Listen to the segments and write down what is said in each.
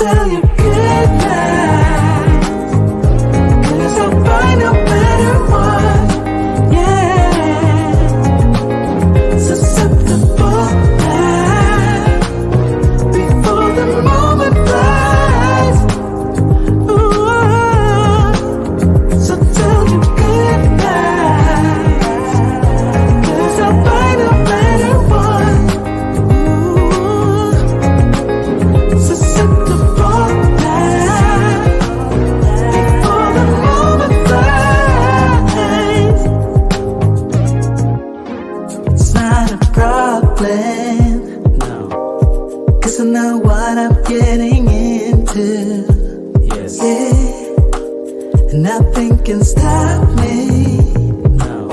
tell you goodnight, 'cause I'll find a better one. Yeah, susceptible now before the moment flies. Ooh, so tell you goodnight, 'cause I'll find a better one. Ooh, susceptible now before the moment flies. It's not a problem, no, 'cause I know what I'm getting into. Yes. Yeah, and nothing can stop me. No,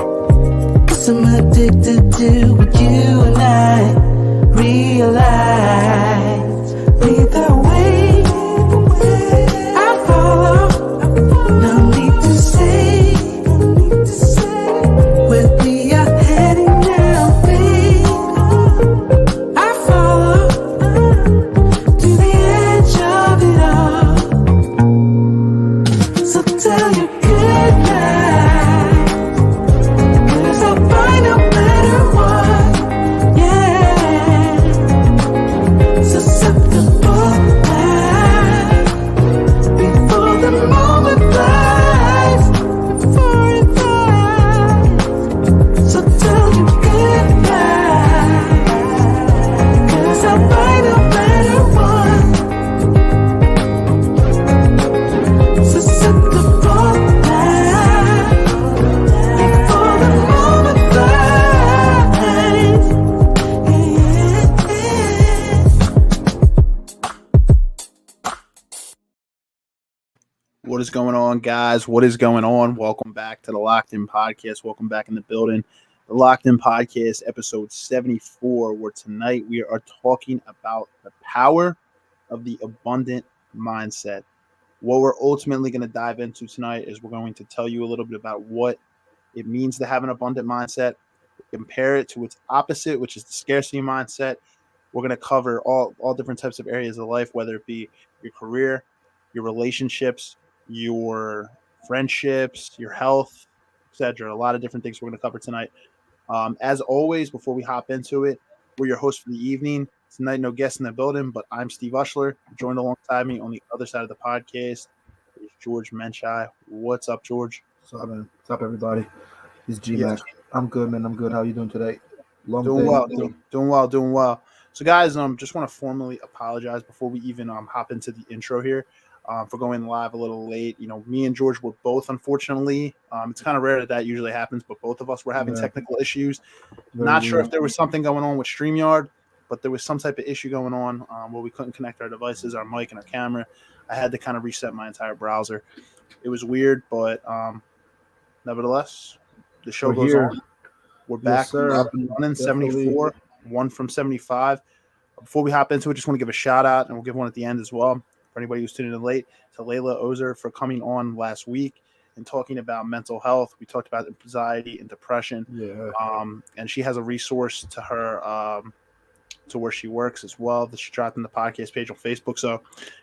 'cause I'm addicted to what you and I realize. Either way, I follow. No need to say where we are heading now, babe. I follow to the edge of it all. So tell you goodnight, 'cause I'll find a better one. Yeah, susceptible now before the moment flies. Before it flies. So tell you goodnight, 'cause I'll find a better one. Susceptible now before the moment flies. What is going on, guys? What is going on? Welcome back to the Locked In Podcast. Welcome back in the building. The Locked In Podcast, episode 74, where tonight we are talking about the power of the abundant mindset. What we're ultimately going to dive into tonight is we're going to tell you a little bit about what it means to have an abundant mindset, compare it to its opposite, which is the scarcity mindset. We're going to cover all different types of areas of life, whether it be your career, your relationships, your friendships, your health, etc. A lot of different things we're going to cover tonight. As always, before we hop into it, we're your hosts for the evening. Tonight, no guests in the building, but I'm Steve Ushler. Joined alongside me on the other side of the podcast is George Menchai. What's up, George? What's up, man? What's up, everybody? It's G-Mac. I'm good, man. I'm good. How you doing today? Doing well. So, guys, just want to formally apologize before we even hop into the intro here for going live a little late. You know, me and George were both, unfortunately, it's kind of rare that usually happens, but both of us were having technical issues. Not sure if there was something going on with StreamYard, but there was some type of issue going on where we couldn't connect our devices, our mic and our camera. I had to kind of reset my entire browser. It was weird, but nevertheless, the show goes on. We're back. Yes, sir. Up and running, 74, one from 75. Before we hop into it, just want to give a shout out, and we'll give one at the end as well for anybody who's tuning in late, to Layla Ozer for coming on last week and talking about mental health. We talked about anxiety and depression. Yeah. And she has a resource to her to where she works as well that she dropped in the podcast page on Facebook. So,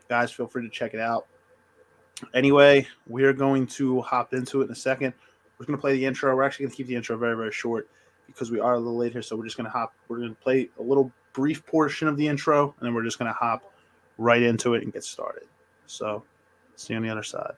guys, feel free to check it out. Anyway, we are going to hop into it in a second. We're going to play the intro. We're actually going to keep the intro very, very short because we are a little late here. So we're just going to we're going to play a little brief portion of the intro, and then we're just going to hop right into it and get started. So, see you on the other side.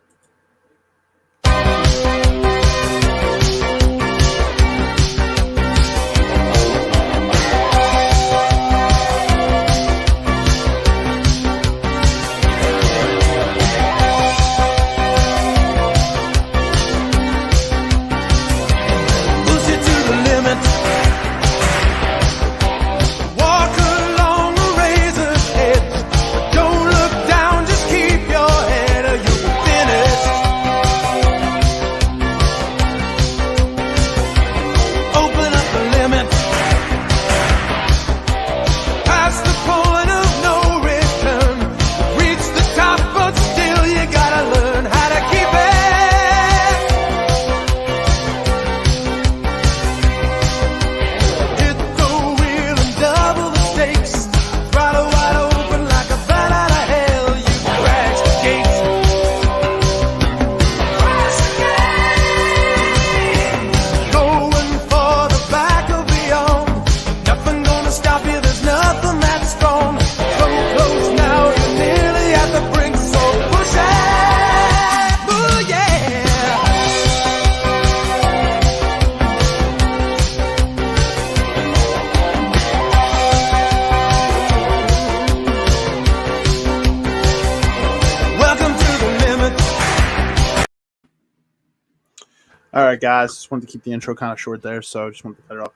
All right, guys. Just wanted to keep the intro kind of short there, so just wanted to cut it off.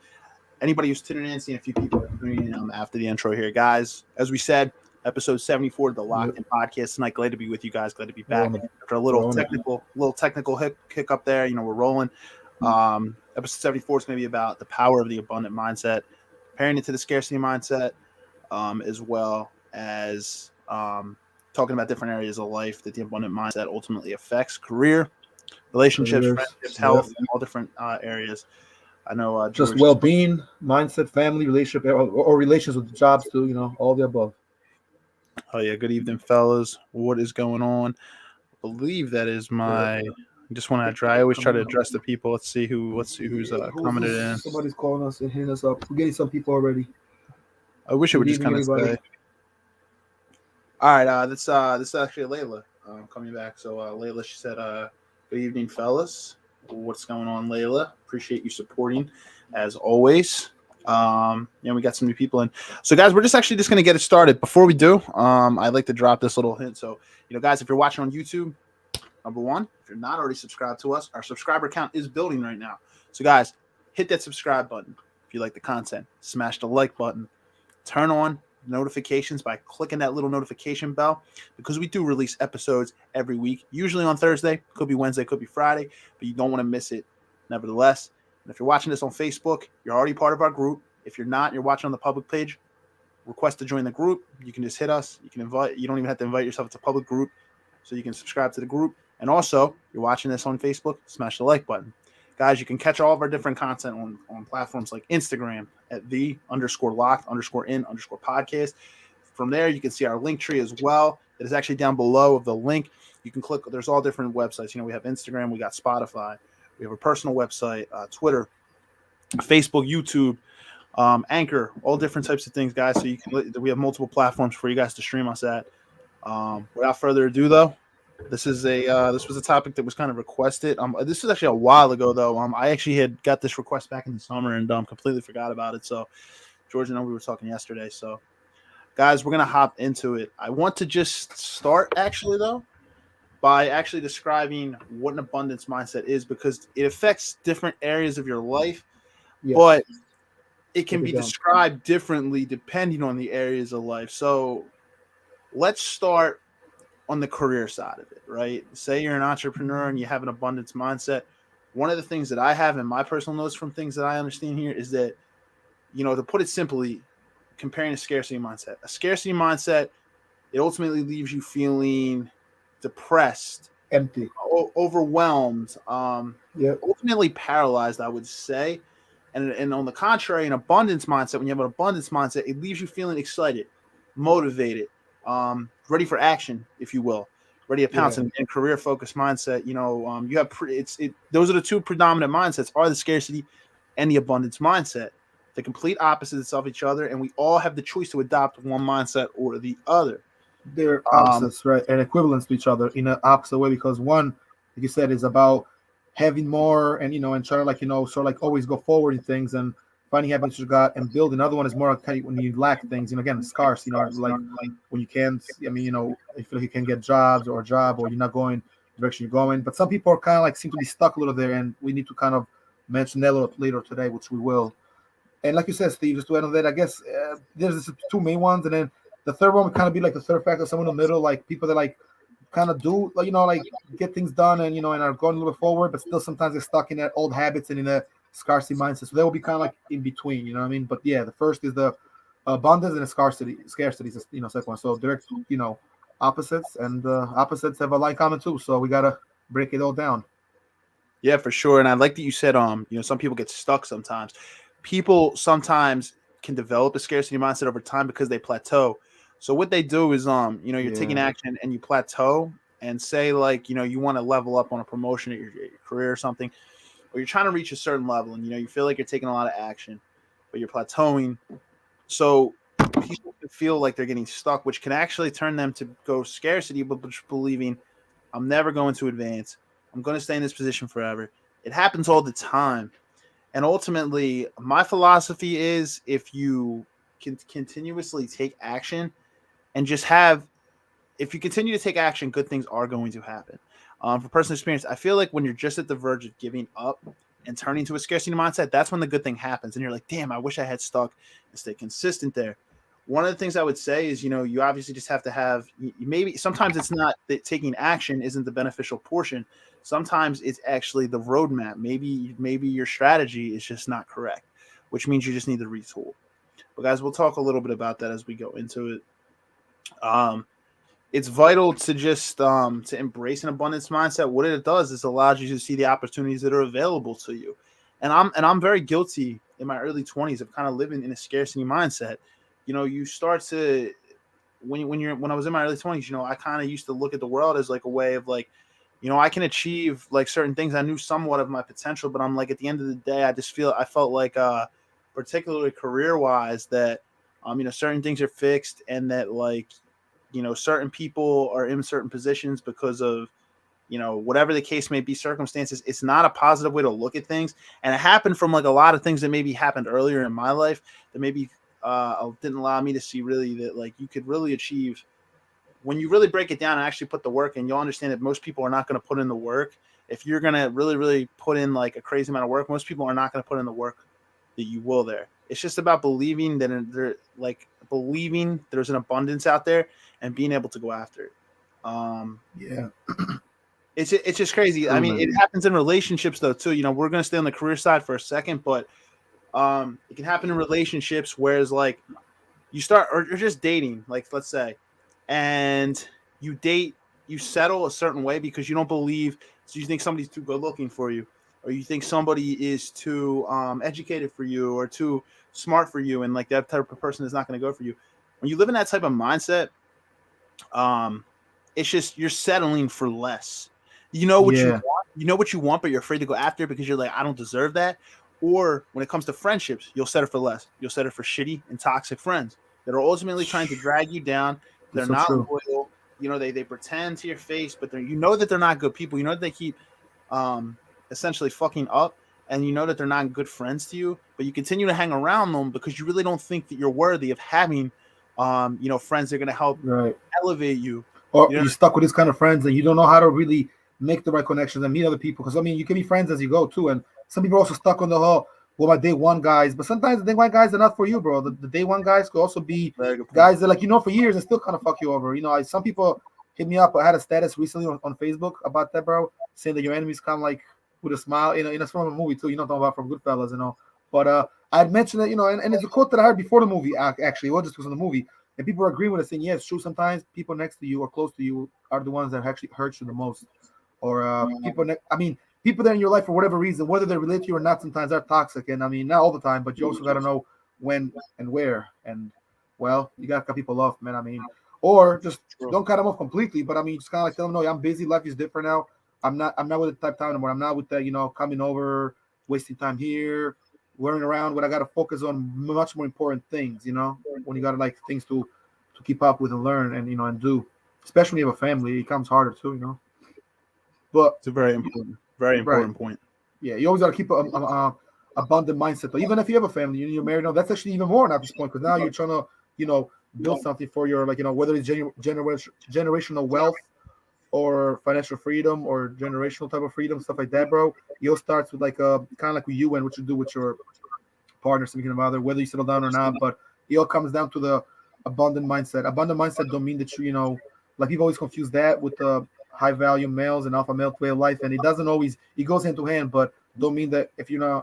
Anybody who's tuning in, seeing a few people tuning in after the intro here, guys. As we said, episode 74 of the Locked In Podcast tonight. Glad to be with you guys. Glad to be back after a little technical hiccup there. We're rolling. Episode 74 is going to be about the power of the abundant mindset, pairing it to the scarcity mindset, as well as talking about different areas of life that the abundant mindset ultimately affects: career, relationships, friendships, health, all different areas. I know just well-being, mindset, family, relationship, or relations with jobs too. All the above. Oh yeah, good evening, fellas. What is going on? I believe that is my. I just want to try. I always try to address the people. Let's see who's commented in. Somebody's calling us and hitting us up. We're getting some people already. I wish it would just kind of say. All right, this is actually Layla coming back. So Layla, she said, "Good evening, fellas. What's going on, Layla? Appreciate you supporting, as always." We got some new people in. So, guys, we're just going to get it started. Before we do, I'd like to drop this little hint. So, guys, if you're watching on YouTube, number one, if you're not already subscribed to us, our subscriber count is building right now. So, guys, hit that subscribe button if you like the content. Smash the like button. Turn on notifications by clicking that little notification bell, because we do release episodes every week, usually on Thursday. Could be Wednesday, could be Friday, but you don't want to miss it nevertheless. And if you're watching this on Facebook, you're already part of our group. If you're not, you're watching on the public page, request to join the group. You can just hit us. You can invite. You don't even have to invite yourself. It's a public group, so you can subscribe to the group. And also, you're watching this on Facebook, smash the like button. Guys, you can catch all of our different content on platforms like Instagram at _locked_in_podcast. From there, you can see our link tree as well. That is actually down below of the link. You can click. There's all different websites. We have Instagram, we got Spotify, we have a personal website, Twitter, Facebook, YouTube, Anchor, all different types of things, guys. So we have multiple platforms for you guys to stream us at. Without further ado, though, this was a topic that was kind of requested. This was actually a while ago, though. I actually had got this request back in the summer and completely forgot about it. So, George and I, we were talking yesterday. So, guys, we're gonna hop into it. I want to just start actually though by actually describing what an abundance mindset is, because it affects different areas of your life, but it can be described differently depending on the areas of life. So, let's start on the career side of it, right? Say you're an entrepreneur and you have an abundance mindset. One of the things that I have in my personal notes from things that I understand here is that, to put it simply, comparing a scarcity mindset. A scarcity mindset, it ultimately leaves you feeling depressed, empty, overwhelmed, ultimately paralyzed, I would say. And on the contrary, an abundance mindset, when you have an abundance mindset, it leaves you feeling excited, motivated, ready for action, if you will, ready to pounce. And career focused mindset, you have those are the two predominant mindsets, are the scarcity and the abundance mindset. The complete opposites of each other, and we all have the choice to adopt one mindset or the other. They're opposites, right, and equivalents to each other in an opposite way, because one, like you said, is about having more and and trying to sort of like always go forward in things and finding happiness you got and build. Another one is more kind of when you lack things, again, scarce, like when you can't, if you feel like you can get jobs or a job, or you're not going the direction you're going. But some people are kind of like seem to be stuck a little there, and we need to kind of mention that a little later today, which we will. And like you said, Steve, just to add on that, I guess there's two main ones, and then the third one would kind of be like the third factor, someone in the middle, like people that like kind of do like get things done and and are going a little bit forward, but still sometimes they're stuck in that old habits and in a scarcity mindset. So they will be kind of like in between, you know what I mean? But yeah, the first is the abundance, and the scarcity is second one. So direct opposites, and opposites have a line common too. So we gotta break it all down. Yeah, for sure. And I like that you said some people get stuck sometimes. People sometimes can develop a scarcity mindset over time because they plateau. So what they do is you're taking action and you plateau, and say like you want to level up on a promotion at your career or something, or you're trying to reach a certain level, and you feel like you're taking a lot of action, but you're plateauing. So people can feel like they're getting stuck, which can actually turn them to go scarcity, but believing I'm never going to advance. I'm going to stay in this position forever. It happens all the time. And ultimately, my philosophy is, if you can continuously take action and if you continue to take action, good things are going to happen. For personal experience, I feel like when you're just at the verge of giving up and turning to a scarcity mindset, that's when the good thing happens. And you're like, damn, I wish I had stuck and stayed consistent there. One of the things I would say is, you obviously just have to have, maybe sometimes it's not that taking action isn't the beneficial portion. Sometimes it's actually the roadmap. Maybe your strategy is just not correct, which means you just need to retool. But guys, we'll talk a little bit about that as we go into it. It's vital to just to embrace an abundance mindset. What it does is allows you to see the opportunities that are available to you. And I'm very guilty in my early 20s of kind of living in a scarcity mindset. You start to when I was in my early 20s, I kind of used to look at the world as like a way of like, I can achieve like certain things. I knew somewhat of my potential, but I'm like at the end of the day, I felt like particularly career wise that certain things are fixed and that like certain people are in certain positions because of whatever the case may be, circumstances. It's not a positive way to look at things, and it happened from like a lot of things that maybe happened earlier in my life that maybe didn't allow me to see really that like you could really achieve when you really break it down and actually put the work in. You'll understand that most people are not going to put in the work. If you're going to really put in like a crazy amount of work, most people are not going to put in the work that you will there. It's just about believing that believing there's an abundance out there and being able to go after it. Yeah. It's just crazy. True, I mean, man. it happens in relationships though too. We're going to stay on the career side for a second, but it can happen in relationships, whereas like you start or you're just dating, like let's say, and you settle a certain way because you don't believe, so you think somebody's too good looking for you, or you think somebody is too educated for you or too smart for you, and like that type of person is not going to go for you. When you live in that type of mindset, it's just you're settling for less. Yeah. You know what you want, but you're afraid to go after it because you're like, I don't deserve that. Or when it comes to friendships, you'll settle for less. You'll settle for shitty and toxic friends that are ultimately trying to drag you down. They're That's so not true. loyal. They pretend to your face, but that they're not good people. That they keep essentially fucking up, and that they're not good friends to you. But you continue to hang around them because you really don't think that you're worthy of having friends that are going to help Right. elevate you. Or You know, you're stuck with this kind of friends and you don't know how to really make the right connections and meet other people. Because I mean, you can be friends as you go too, and some people are also stuck on the whole well, my day one guys. But sometimes the day one guys are not for you, bro. The day one guys could also be very good point. guys that like for years and still kind of fuck you over. Some people hit me up. I had a status recently on Facebook about that, bro, saying that your enemies come like with a smile. It's from a movie too. Talking about from Goodfellas. But I had mentioned that, and it's a quote that I heard before the movie. Actually, it was just because of the movie. And people are agreeing with us saying, yeah, it's true. Sometimes people next to you or close to you are the ones that actually hurt you the most. Or people that are in your life for whatever reason, whether they relate to you or not, sometimes are toxic. And I mean, not all the time, but you also got to know when and where. And well, you got to cut people off, man. I mean, or just don't cut them off completely. But I mean, just kind of like tell them, no, I'm busy. Life is different now. I'm not with the type of time anymore. I'm not with that, coming over, wasting time here, wearing around. What I got to focus on much more important things, when you got like things to keep up with and learn and do, especially when you have a family, it becomes harder too. But it's a very important point. Yeah, you always got to keep a abundant mindset. But even if you have a family, you're married now, that's actually even more at this point because now you're trying to build something for your whether it's generational wealth or financial freedom or generational type of freedom, stuff like that, bro. It all starts with like kind of like with you and what you do with your partner, significant other, whether you settle down or not. But it all comes down to the abundant mindset. Abundant mindset don't mean that like people always confuse that with the high value males and alpha male way of life, and it doesn't always. It goes hand to hand, but don't mean that if you're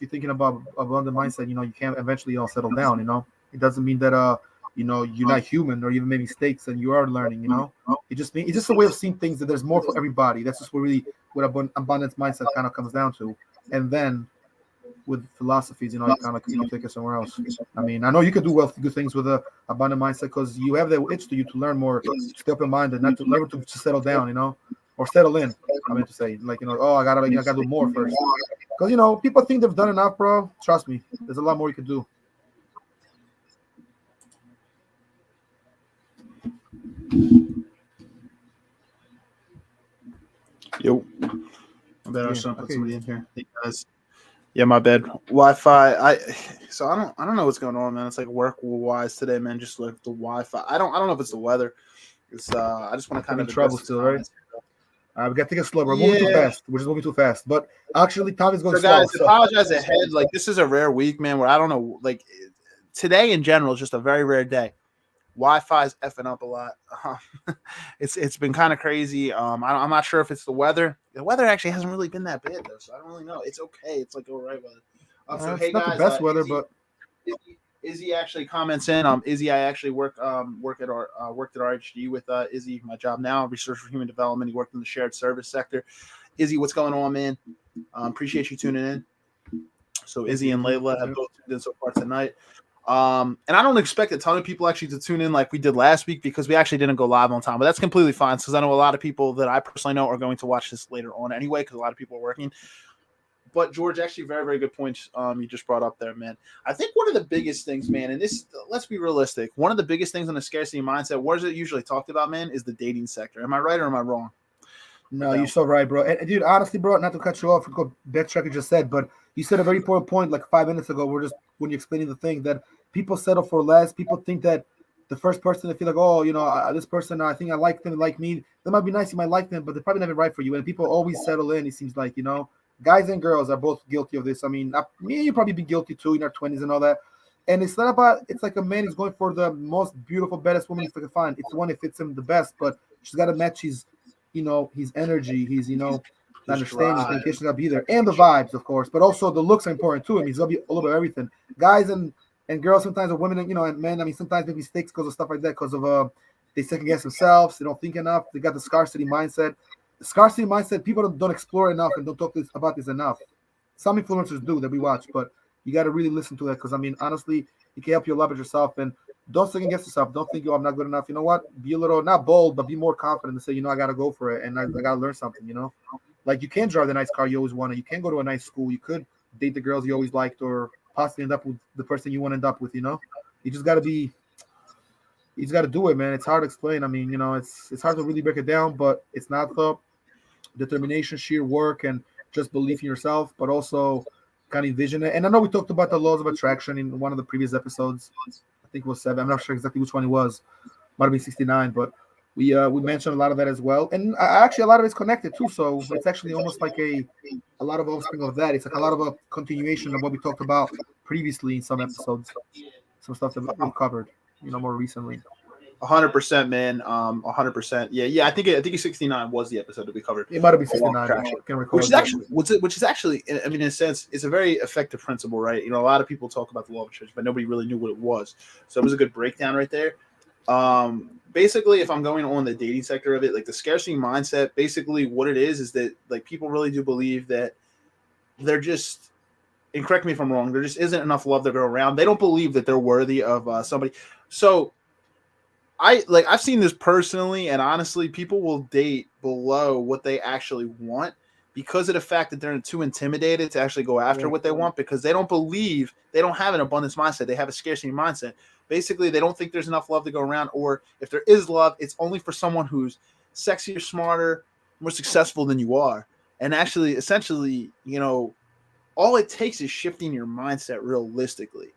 thinking about abundant mindset, you can't eventually all settle down. It doesn't mean that you're not human or even make mistakes and you are learning. It's just a way of seeing things that there's more for everybody. That's just what abundance mindset kind of comes down to, and then with philosophies, you kind of you take it somewhere else. I mean, I know you can do good things with a abundant mindset because you have that itch to you to learn more, to stay open minded, not to never to settle down, or settle in. I meant to say, like, oh, I gotta do more first, because people think they've done enough, bro. Trust me, there's a lot more you could do. Yo, I bet I was trying to put somebody in here. Hey guys. Yeah, my bad. Wi-Fi. I don't know what's going on, man. It's like work wise today, man. Just like the Wi-Fi. I don't know if it's the weather. It's I just want to kind of trouble still, right? We got to take it slow. We're moving too fast. We're just moving too fast. But actually, time is going So, slow. guys, apologize ahead. Like, this is a rare week, man, where I don't know. Like, today in general is just a very rare day. Wi-Fi is effing up a lot. It's been kind of crazy. I'm not sure if it's the weather. The weather actually hasn't really been that bad though, so I don't really know. It's okay. It's like all right weather. So it's hey not guys, the best weather, Izzy, but Izzy actually comments in. Izzy, I actually worked at RHD with Izzy, my job now, research for human development. He worked in the shared service sector. Izzy, what's going on, man? Appreciate you tuning in. So Izzy and Layla have both tuned in so far tonight. And I don't expect a ton of people actually to tune in like we did last week because we actually didn't go live on time, but that's completely fine because I know a lot of people that I personally know are going to watch this later on anyway because a lot of people are working. But George, actually, very, very good points you just brought up there, man. I think one of the biggest things, man, and this, let's be realistic, one of the biggest things in the scarcity mindset, what is it usually talked about, man, is the dating sector. Am I right or am I wrong? No, you're so right, bro. And dude, honestly, bro, not to cut you off, go backtrack you just said, but you said a very important point like 5 minutes ago. We're just when you're explaining the thing that people settle for less. People think that the first person they feel like, oh, this person, I think I like them, like me. That might be nice, you might like them, but they're probably not right for you. And people always settle in. It seems like guys and girls are both guilty of this. I mean, me and you probably be guilty too in our 20s and all that. And it's not about. It's like a man is going for the most beautiful, baddest woman he can find. It's the one that fits him the best, but she's got to match his energy, his understanding, communication got to be there, and the vibes, of course, but also the looks are important too. I mean, he's gonna be a little bit of everything. Guys and girls sometimes, or women, and men. I mean, sometimes make mistakes because of stuff like that, because of they second guess themselves, they don't think enough, they got the scarcity mindset. The scarcity mindset, people don't explore enough and don't talk about this enough. Some influencers do that we watch, but you got to really listen to that because I mean, honestly, it can help you a lot with yourself and. Don't second guess yourself. Don't think, I'm not good enough. You know what? Be a little, not bold, but be more confident and say, I got to go for it. And I got to learn something, Like you can drive the nice car you always wanted. You can go to a nice school. You could date the girls you always liked or possibly end up with the person you want to end up with, You just got to you just got to do it, man. It's hard to explain. I mean, it's hard to really break it down, but it's not the determination, sheer work, and just belief in yourself, but also kind of envision it. And I know we talked about the laws of attraction in one of the previous episodes. I think it was 7. I'm not sure exactly which one it was. Might have been 69, but we mentioned a lot of that as well. And actually, a lot of it's connected too. So it's actually almost like a lot of offspring of that. It's like a lot of a continuation of what we talked about previously in some episodes, some stuff that we've covered, more recently. 100%, man. 100%. Yeah. I think 69 was the episode that we covered. It might have been 69. Which is actually, I mean, in a sense, it's a very effective principle, right? A lot of people talk about the law of attraction, but nobody really knew what it was. So it was a good breakdown right there. Basically, if I'm going on the dating sector of it, like the scarcity mindset, basically what it is that like people really do believe that they're just, and correct me if I'm wrong, there just isn't enough love to go around. They don't believe that they're worthy of somebody. So I've seen this personally, and honestly, people will date below what they actually want because of the fact that they're too intimidated to actually go after what they want because they don't believe, they don't have an abundance mindset. They have a scarcity mindset. Basically, they don't think there's enough love to go around, or if there is love, it's only for someone who's sexier, smarter, more successful than you are. And actually, essentially, all it takes is shifting your mindset realistically.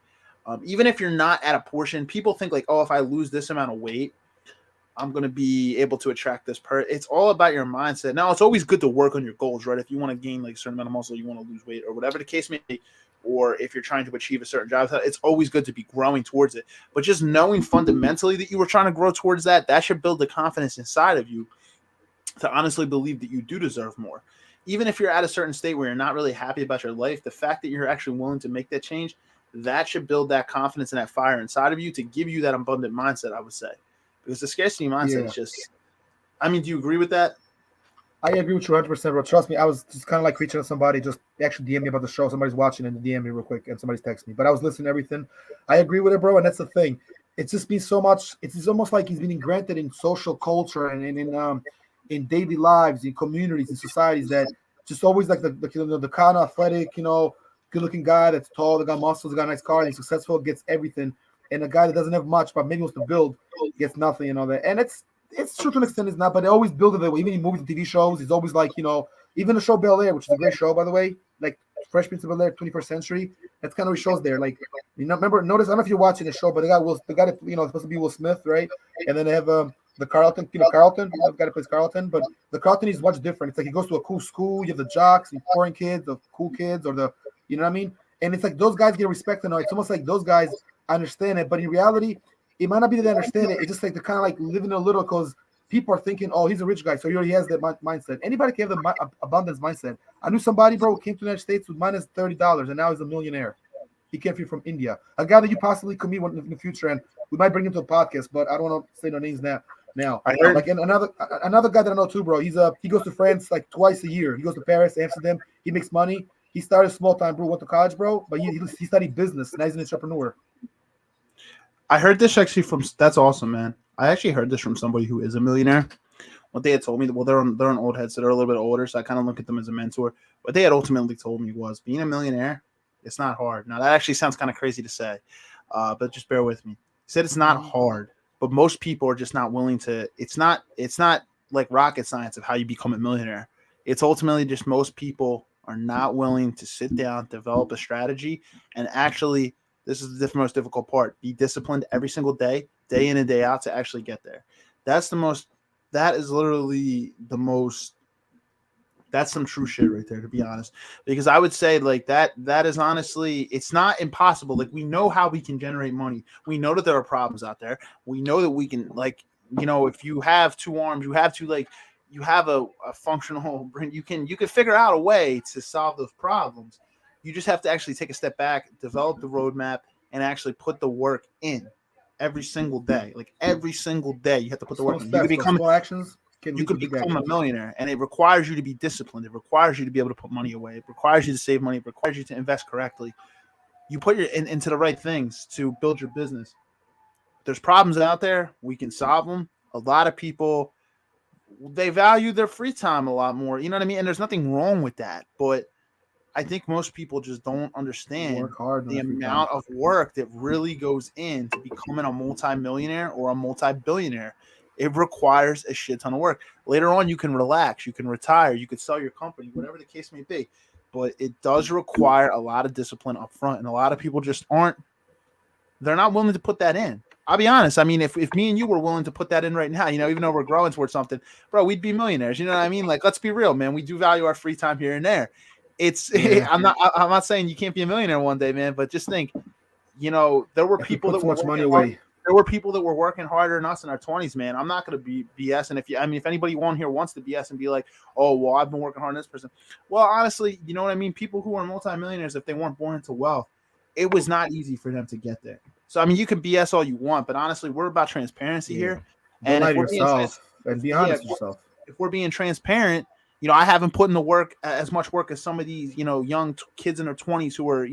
Even if you're not at a portion, people think like, oh, if I lose this amount of weight, I'm going to be able to attract this person. It's all about your mindset. Now, it's always good to work on your goals, right? If you want to gain like a certain amount of muscle, you want to lose weight or whatever the case may be, or if you're trying to achieve a certain job, it's always good to be growing towards it. But just knowing fundamentally that you were trying to grow towards that should build the confidence inside of you to honestly believe that you do deserve more. Even if you're at a certain state where you're not really happy about your life, the fact that you're actually willing to make that change, that should build that confidence and that fire inside of you to give you that abundant mindset, I would say. Because the scarcity mindset is just, I mean, do you agree with that? I agree with you 100%, bro. Trust me, I was just kind of like reaching out to somebody, just actually DM me about the show. Somebody's watching and DM me real quick, and somebody's texting me. But I was listening to everything. I agree with it, bro, and that's the thing. It's just been so much. It's almost like he's been granted in social culture and in daily lives, in communities, in societies that just always like the kind of athletic, good-looking guy that's tall, that got muscles, got a nice car, and he's successful, gets everything. And a guy that doesn't have much, but maybe wants to build, gets nothing and all that. And it's true to an extent, it's not, but they always build it that way. Even in movies and TV shows, it's always like, even the show Bel Air, which is a great show, by the way, like Fresh Prince of Bel Air, 21st Century, that's kind of what shows there. Like, notice, I don't know if you're watching the show, but the guy that, it's supposed to be Will Smith, right? And then they have the the Carlton, Carlton, the guy that plays Carlton, but the Carlton is much different. It's like he goes to a cool school, you have the jocks, the foreign kids, the cool kids, or the, you know what I mean? And it's like those guys get respect and it's almost like those guys understand it, but in reality, it might not be that they understand it. It's just like they're kind of like living a little because people are thinking, oh, he's a rich guy, so he already has that mindset. Anybody can have the abundance mindset. I knew somebody, bro, who came to the United States with minus $30, and now he's a millionaire. He came from India. A guy that you possibly could meet in the future, and we might bring him to a podcast, but I don't want to say no names now. I heard Like another guy that I know too, bro. He goes to France like twice a year. He goes to Paris, Amsterdam. He makes money. He started small time, bro. Went to college, bro, but he studied business. Now he's an entrepreneur. I heard this actually from. That's awesome, man. I actually heard this from somebody who is a millionaire. What they had told me, well, they're on old heads, so they're a little bit older, so I kind of look at them as a mentor. What they had ultimately told me was being a millionaire, it's not hard. Now that actually sounds kind of crazy to say, but just bear with me. He said it's not hard, but most people are just not willing to. It's not like rocket science of how you become a millionaire. It's ultimately just most people are not willing to sit down, develop a strategy, and actually. This is the most difficult part. Be disciplined every single day in and day out to actually get there. That is literally the most, that's some true shit right there, to be honest. Because I would say like that is honestly, it's not impossible. Like we know how we can generate money. We know that there are problems out there. We know that we can like, if you have two arms, you have to like, you have a functional brain. You can figure out a way to solve those problems. You just have to actually take a step back, develop the roadmap, and actually put the work in every single day. Like every single day, you have to put the work in. You can become a millionaire, and it requires you to be disciplined. It requires you to be able to put money away. It requires you to save money. It requires you to invest correctly. You put into the right things to build your business. There's problems out there. We can solve them. A lot of people, they value their free time a lot more. You know what I mean? And there's nothing wrong with that, but I think most people just don't understand the amount of work that really goes into becoming a multi-millionaire or a multi-billionaire. It requires a shit ton of work. Later on, you can relax, you can retire, you could sell your company, whatever the case may be. But it does require a lot of discipline up front. And a lot of people just they're not willing to put that in. I'll be honest. I mean, if me and you were willing to put that in right now, even though we're growing towards something, bro, we'd be millionaires. You know what I mean? Like, let's be real, man. We do value our free time here and there. I'm not saying you can't be a millionaire one day, man, but just think, there were people that were money away. There were people that were working harder than us in our 20s, man. I'm not going to be BS. And if anybody on here wants to BS and be like, oh, well, I've been working hard on this person. Well, honestly, you know what I mean? People who are multimillionaires, if they weren't born into wealth, it was not easy for them to get there. So, I mean, you can BS all you want, but honestly, we're about transparency here. And lie to yourself and be honest with yourself. If we're being transparent, I haven't put in the work, as much work as some of these, young kids in their 20s who are,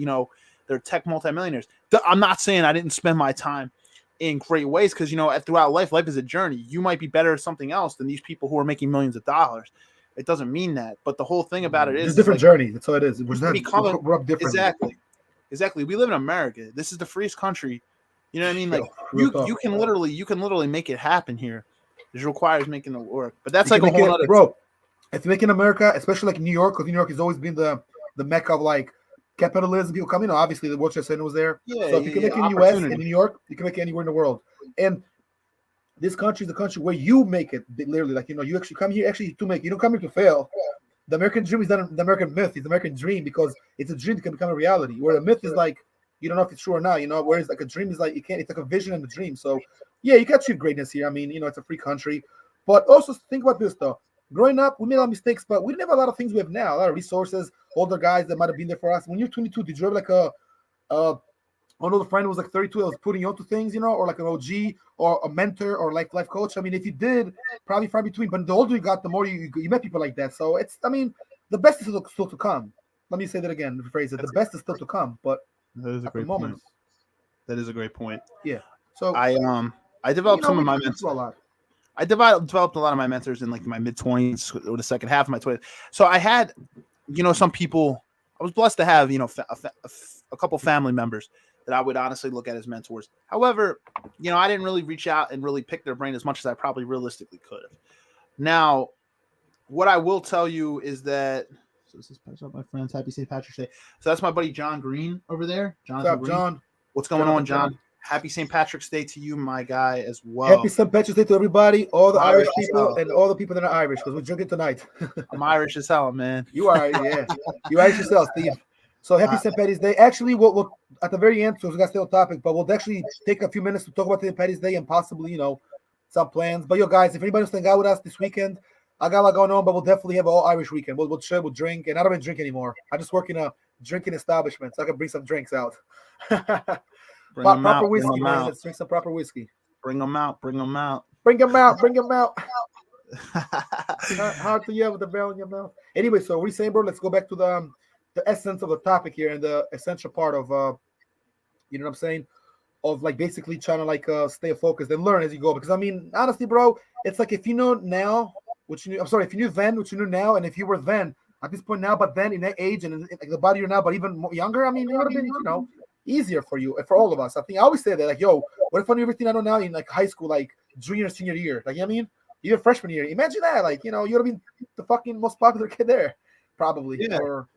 they're tech multimillionaires. I'm not saying I didn't spend my time in great ways because, throughout life is a journey. You might be better at something else than these people who are making millions of dollars. It doesn't mean that. But the whole thing about it is it's a different journey. That's all it is. We're up different. Exactly. We live in America. This is the freest country. You know what I mean? Like you can literally make it happen here. It requires making the work. But that's like a whole other, bro. If you make in America, especially like New York, because New York has always been the mecca of like capitalism. People come, obviously the World Trade Center was there. Yeah, so if you can make it in the US and in New York, you can make it anywhere in the world. And this country is the country where you make it literally. Like, you actually come here to make. You don't come here to fail. The American dream is not the American myth. It's the American dream because it's a dream that can become a reality. Where the myth is like, you don't know if it's true or not. Whereas like a dream is like it's like a vision and a dream. So yeah, you can achieve greatness here. I mean, it's a free country. But also think about this though. Growing up, we made a lot of mistakes, but we didn't have a lot of things we have now. A lot of resources, older guys that might have been there for us. When you're 22, did you have like an older friend who was like 32 that was putting you onto things, or like an OG or a mentor or like life coach? I mean, if you did, probably far between. But the older you got, the more you met people like that. So the best is still to come. Let me say that again, rephrase it. The best is still to come, but that is a great point. That is a great point. Yeah. So I developed some of my mentors. I developed a lot of my mentors in like my mid-20s or the second half of my 20s. So I had, some people. I was blessed to have, a couple family members that I would honestly look at as mentors. However, I didn't really reach out and really pick their brain as much as I probably realistically could have. Now, what I will tell you is that. So this is my friends. Happy St. Patrick's Day. So that's my buddy John Green over there. What's up, John? What's going on, John? happy St. Patrick's Day to you, my guy, as well. Happy St. Patrick's Day to everybody, all the Irish people, and all the people that are Irish, because we're drinking tonight. I'm Irish as hell, man. You are, yeah. You Irish yourself, Steve. So happy St. Patty's Day. Actually, we'll at the very end, so we got to stay on topic, but we'll actually take a few minutes to talk about St. Patty's Day and possibly, some plans. But yo, guys, if anybody's hang out with us this weekend, I got a lot going on, but we'll definitely have an all Irish weekend. We'll chill, we'll drink, and I don't even drink anymore. I just work in a drinking establishment, so I can bring some drinks out. Proper whiskey, man. Let's drink some proper whiskey. Bring them out. Bring them out. Hard to yell with the barrel in your mouth. Anyway, so what are you saying, bro? Let's go back to the essence of the topic here and the essential part of you know what I'm saying, of like basically trying to like stay focused and learn as you go. Because I mean, honestly, bro, it's like if you know now what you knew, if you knew then what you knew now, and if you were then at this point now, but then in that age and in like the body you're now, but even more younger, I mean, it would have been easier for you, for all of us. I think I always say that, like, yo, what if I knew everything I know now in like high school, like junior, senior year, like, you know what I mean? Even freshman year. Imagine that, like, you would have been the fucking most popular kid there, probably. Yeah. Or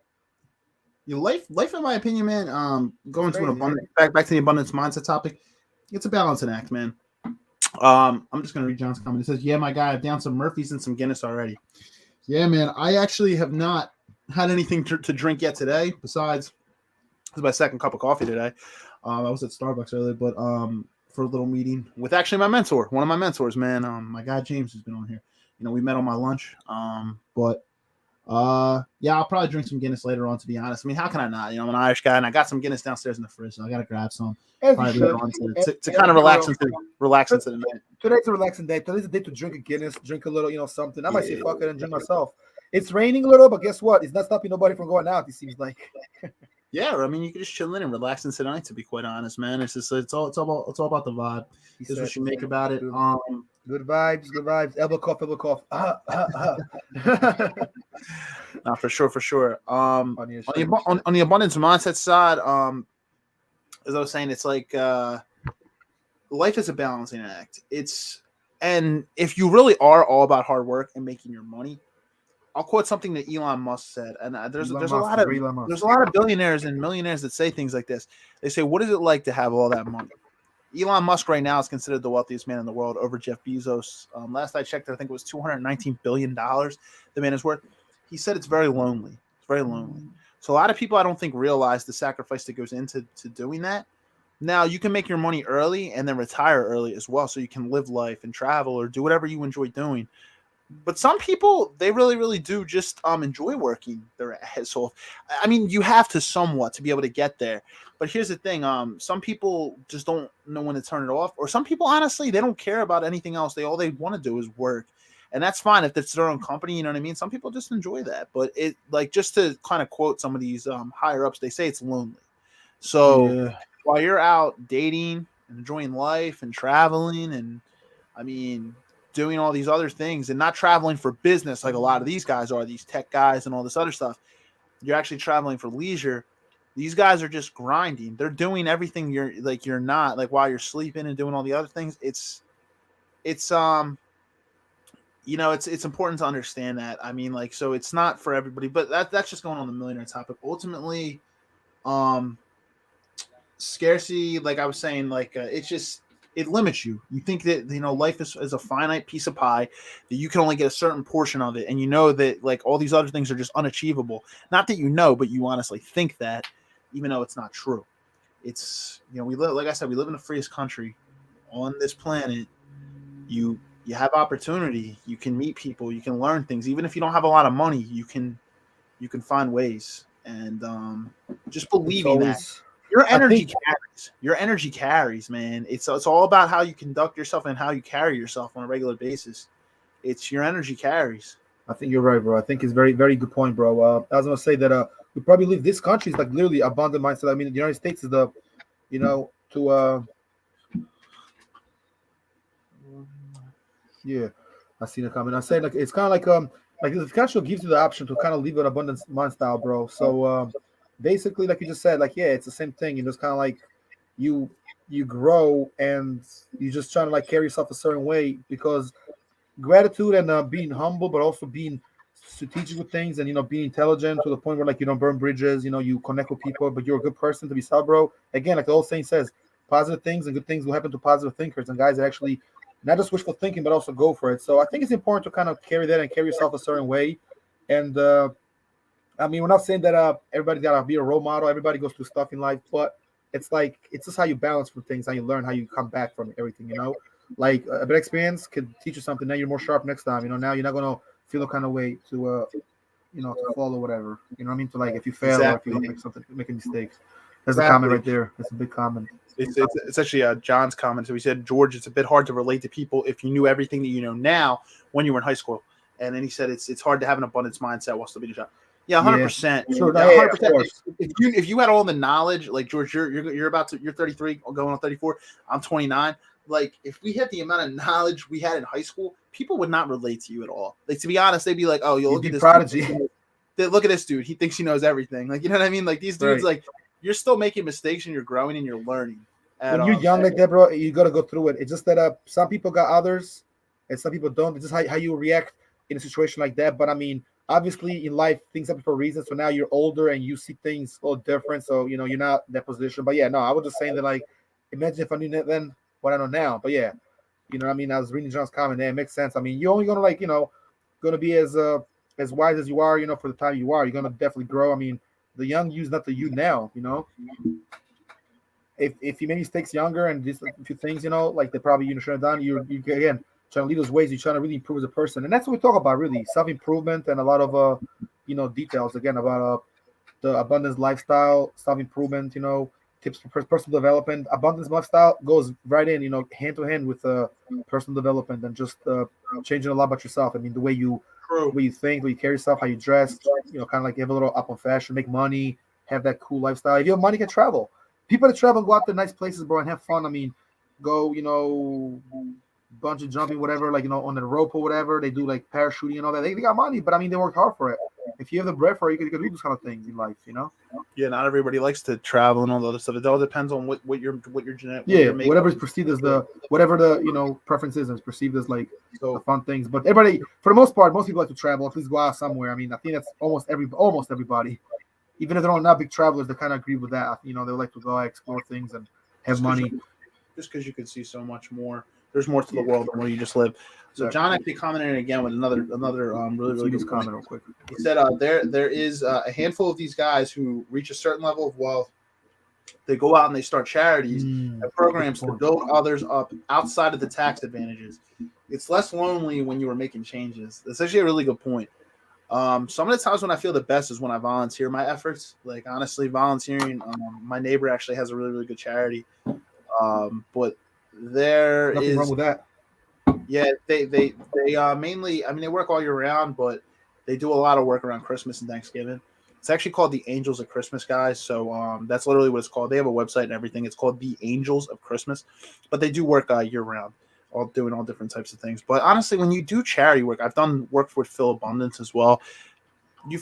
life, in my opinion, man. Going to an abundance, back to the abundance mindset topic. It's a balancing act, man. I'm just gonna read John's comment. It says, "Yeah, my guy, I've down some Murphys and some Guinness already." Yeah, man. I actually have not had anything to drink yet today. Besides, this is my second cup of coffee today. I was at Starbucks earlier, but for a little meeting with actually my mentor, one of my mentors, man. My guy James has been on here. We met on my lunch. But yeah, I'll probably drink some Guinness later on, to be honest. I mean, how can I not? I'm an Irish guy, and I got some Guinness downstairs in the fridge, so I gotta grab some probably later on to kind of relax into the night. Today's a relaxing day. Today's a day to drink a Guinness, drink a little, something. I might say fuck it and drink myself. It's raining a little, but guess what? It's not stopping nobody from going out. It seems like. Yeah, I mean, you can just chill in and relax into the night. To be quite honest, man, it's all about the vibe. It's what you make about it. Good vibes. Elbow cough. No, for sure. On the abundance mindset side, as I was saying, it's like life is a balancing act. And if you really are all about hard work and making your money, I'll quote something that Elon Musk said, and there's a lot of billionaires and millionaires that say things like this. They say, "What is it like to have all that money?" Elon Musk right now is considered the wealthiest man in the world, over Jeff Bezos. Last I checked, I think it was $219 billion the man is worth. He said it's very lonely. It's very lonely. So a lot of people, I don't think, realize the sacrifice that goes into doing that. Now, you can make your money early and then retire early as well, so you can live life and travel or do whatever you enjoy doing. But some people, they really, really do just enjoy working their ass off. I mean, you have to somewhat to be able to get there. But here's the thing. Some people just don't know when to turn it off. Or some people, honestly, they don't care about anything else. All they want to do is work. And that's fine if it's their own company, you know what I mean? Some people just enjoy that. But it, like, just to kind of quote some of these higher ups, they say it's lonely. So while you're out dating and enjoying life and traveling and, I mean, doing all these other things and not traveling for business like a lot of these guys are, these tech guys and all this other stuff. You're actually traveling for leisure. These guys are just grinding. They're doing everything you're not, like, while you're sleeping and doing all the other things. It's important to understand that. I mean, like, so it's not for everybody, but that's just going on the millionaire topic. Ultimately, scarcity, like I was saying, like it limits you. You think that, life is a finite piece of pie, that you can only get a certain portion of it. And you know that, like, all these other things are just unachievable. Not that but you honestly think that, even though it's not true. It's, we live, like I said, we live in the freest country on this planet. You have opportunity. You can meet people. You can learn things. Even if you don't have a lot of money, you can find ways. And just believing that. Your energy carries, man. It's all about how you conduct yourself and how you carry yourself on a regular basis. It's your energy carries. I think you're right, bro. I think it's very, very good point, bro. I was gonna say that we probably live. This country is like literally abundant mindset. I mean, the United States is the, I seen a comment. I said, like, it's kind of like the country gives you the option to kind of live an abundance mindset, bro. So basically, like you just said, like, it's the same thing. It's kind of like you grow and you just trying to, like, carry yourself a certain way, because gratitude and being humble, but also being strategic with things and being intelligent to the point where, like, you don't burn bridges, you connect with people, but you're a good person to be sub, bro. Again, like the old saying says, positive things and good things will happen to positive thinkers and guys that actually not just wishful thinking, but also go for it. So I think it's important to kind of carry that and carry yourself a certain way. And I mean, we're not saying that everybody gotta be a role model. Everybody goes through stuff in life, but it's like it's just how you balance from things, how you learn, how you come back from everything. Like a bad experience could teach you something. Now you're more sharp next time. Now you're not gonna feel the kind of way to to fall or whatever. You know what I mean? To like if you fail or if you make a mistake. There's a comment right there. That's a big comment. It's actually John's comment. So he said, George, it's a bit hard to relate to people if you knew everything that you know now when you were in high school. And then he said it's hard to have an abundance mindset while still being a child. Yeah, 100%. Sure, 100%. If you had all the knowledge, like George, you're 33, going on 34. I'm 29. Like if we had the amount of knowledge we had in high school, people would not relate to you at all. Like to be honest, they'd be like, "Oh, you look at this prodigy. Look at this dude. He thinks he knows everything." Like you know what I mean? Like these dudes, like you're still making mistakes and you're growing and you're learning. When you're young like that, bro, you got to go through it. It's just that some people got others and some people don't. It's just how you react in a situation like that. But I mean, obviously in life, things happen for a reason. So now you're older and you see things a little different. So, you're not in that position. But yeah, no, I was just saying that, like, imagine if I knew that then what I know now. But yeah, you know what I mean? I was reading John's comment there. It makes sense. I mean, you're only going to, going to be as wise as you are, for the time you are. You're going to definitely grow. I mean, the young you's not the you now, If you make mistakes younger and just a few things, like they probably shouldn't have done, you again trying to lead those ways. You're trying to really improve as a person, and that's what we talk about, really self-improvement and a lot of details again about the abundance lifestyle, self-improvement, tips for personal development. Abundance lifestyle goes right in, hand to hand with personal development and just changing a lot about yourself. I mean, the way you think, the way you carry yourself, how you dress, kind of like have a little up on fashion, make money, have that cool lifestyle. If you have money, you can travel. People that travel go out to nice places, bro, and have fun. I mean, go, bungee jumping, whatever, like, on the rope or whatever. They do like parachuting and all that. They got money, but I mean, they worked hard for it. If you have the bread for it, you can do those kind of things in life, Yeah, not everybody likes to travel and all the other stuff. It all depends on what your genetic. Whatever is perceived as whatever the preference is perceived as like the fun things. But everybody, for the most part, most people like to travel. At least go out somewhere. I mean, I think that's almost everybody. Even if they're not big travelers, they kind of agree with that. They like to go out, explore things, and have money. Just because you can see so much more. There's more to the world than where you just live. So John actually commented again with another really good comment real quick. He said there is a handful of these guys who reach a certain level of wealth. They go out and they start charities and programs to build others up outside of the tax advantages. It's less lonely when you are making changes. That's actually a really good point. Some of the times when I feel the best is when I volunteer my efforts. Like honestly, volunteering. My neighbor actually has a really, really good charity. But there nothing is wrong with that. Yeah, they mainly. I mean, they work all year round, but they do a lot of work around Christmas and Thanksgiving. It's actually called the Angels of Christmas, guys. So that's literally what it's called. They have a website and everything. It's called the Angels of Christmas, but they do work year round, doing all different types of things. But honestly, when you do charity work, I've done work with Phil Abundance as well. You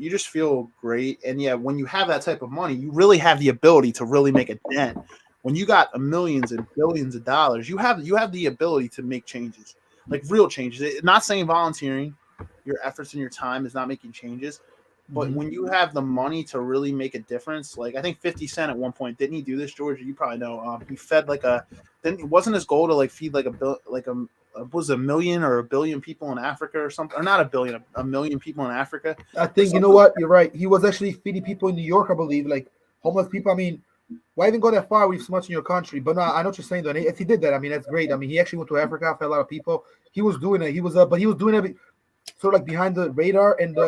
just feel great, and yeah, when you have that type of money, you really have the ability to really make a dent. When you got millions and billions of dollars, you have the ability to make changes, like real changes. Not saying volunteering, your efforts and your time is not making changes, but when you have the money to really make a difference, like I think 50 Cent at one point, didn't he do this, George? You probably know. He fed wasn't his goal to like feed was a million or a billion people in Africa or something, or not a billion, a million people in Africa. I think, you know what, you're right. He was actually feeding people in New York, I believe, like homeless people. I mean, why even go that far with so much in your country? But no, I know what you're saying, though. If he did that, I mean, that's great. I mean, he actually went to Africa, fed a lot of people. He was doing it. But he was doing it sort of like behind the radar. And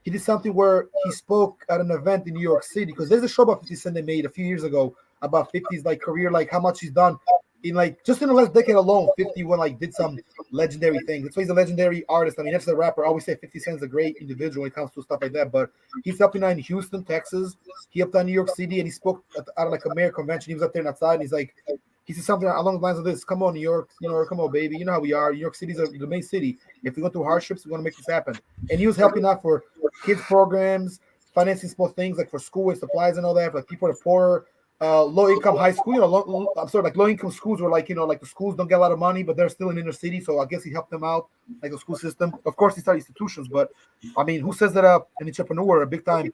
he did something where he spoke at an event in New York City, because there's a show about 50 Cent they made a few years ago about 50's like career, like how much he's done in like just in the last decade alone. 51 like did some legendary things. That's why he's a legendary artist. I mean, that's the rapper. I always say 50 Cent is a great individual when it comes to stuff like that. But he's helping out in Houston, Texas. He helped out in New York City, and he spoke at like a mayor convention. He was up there and outside, and he's like, he said something along the lines of this: "Come on, New York, come on, baby. You know how we are. New York City's the main city. If we go through hardships, we're gonna make this happen." And he was helping out for kids programs, financing small things like for school and supplies and all that, for like people that are poor. Low income high school, low income schools were like the schools don't get a lot of money, but they're still in inner city. So I guess he helped them out, like the school system. Of course, he started institutions, but I mean, who says that an entrepreneur, a big time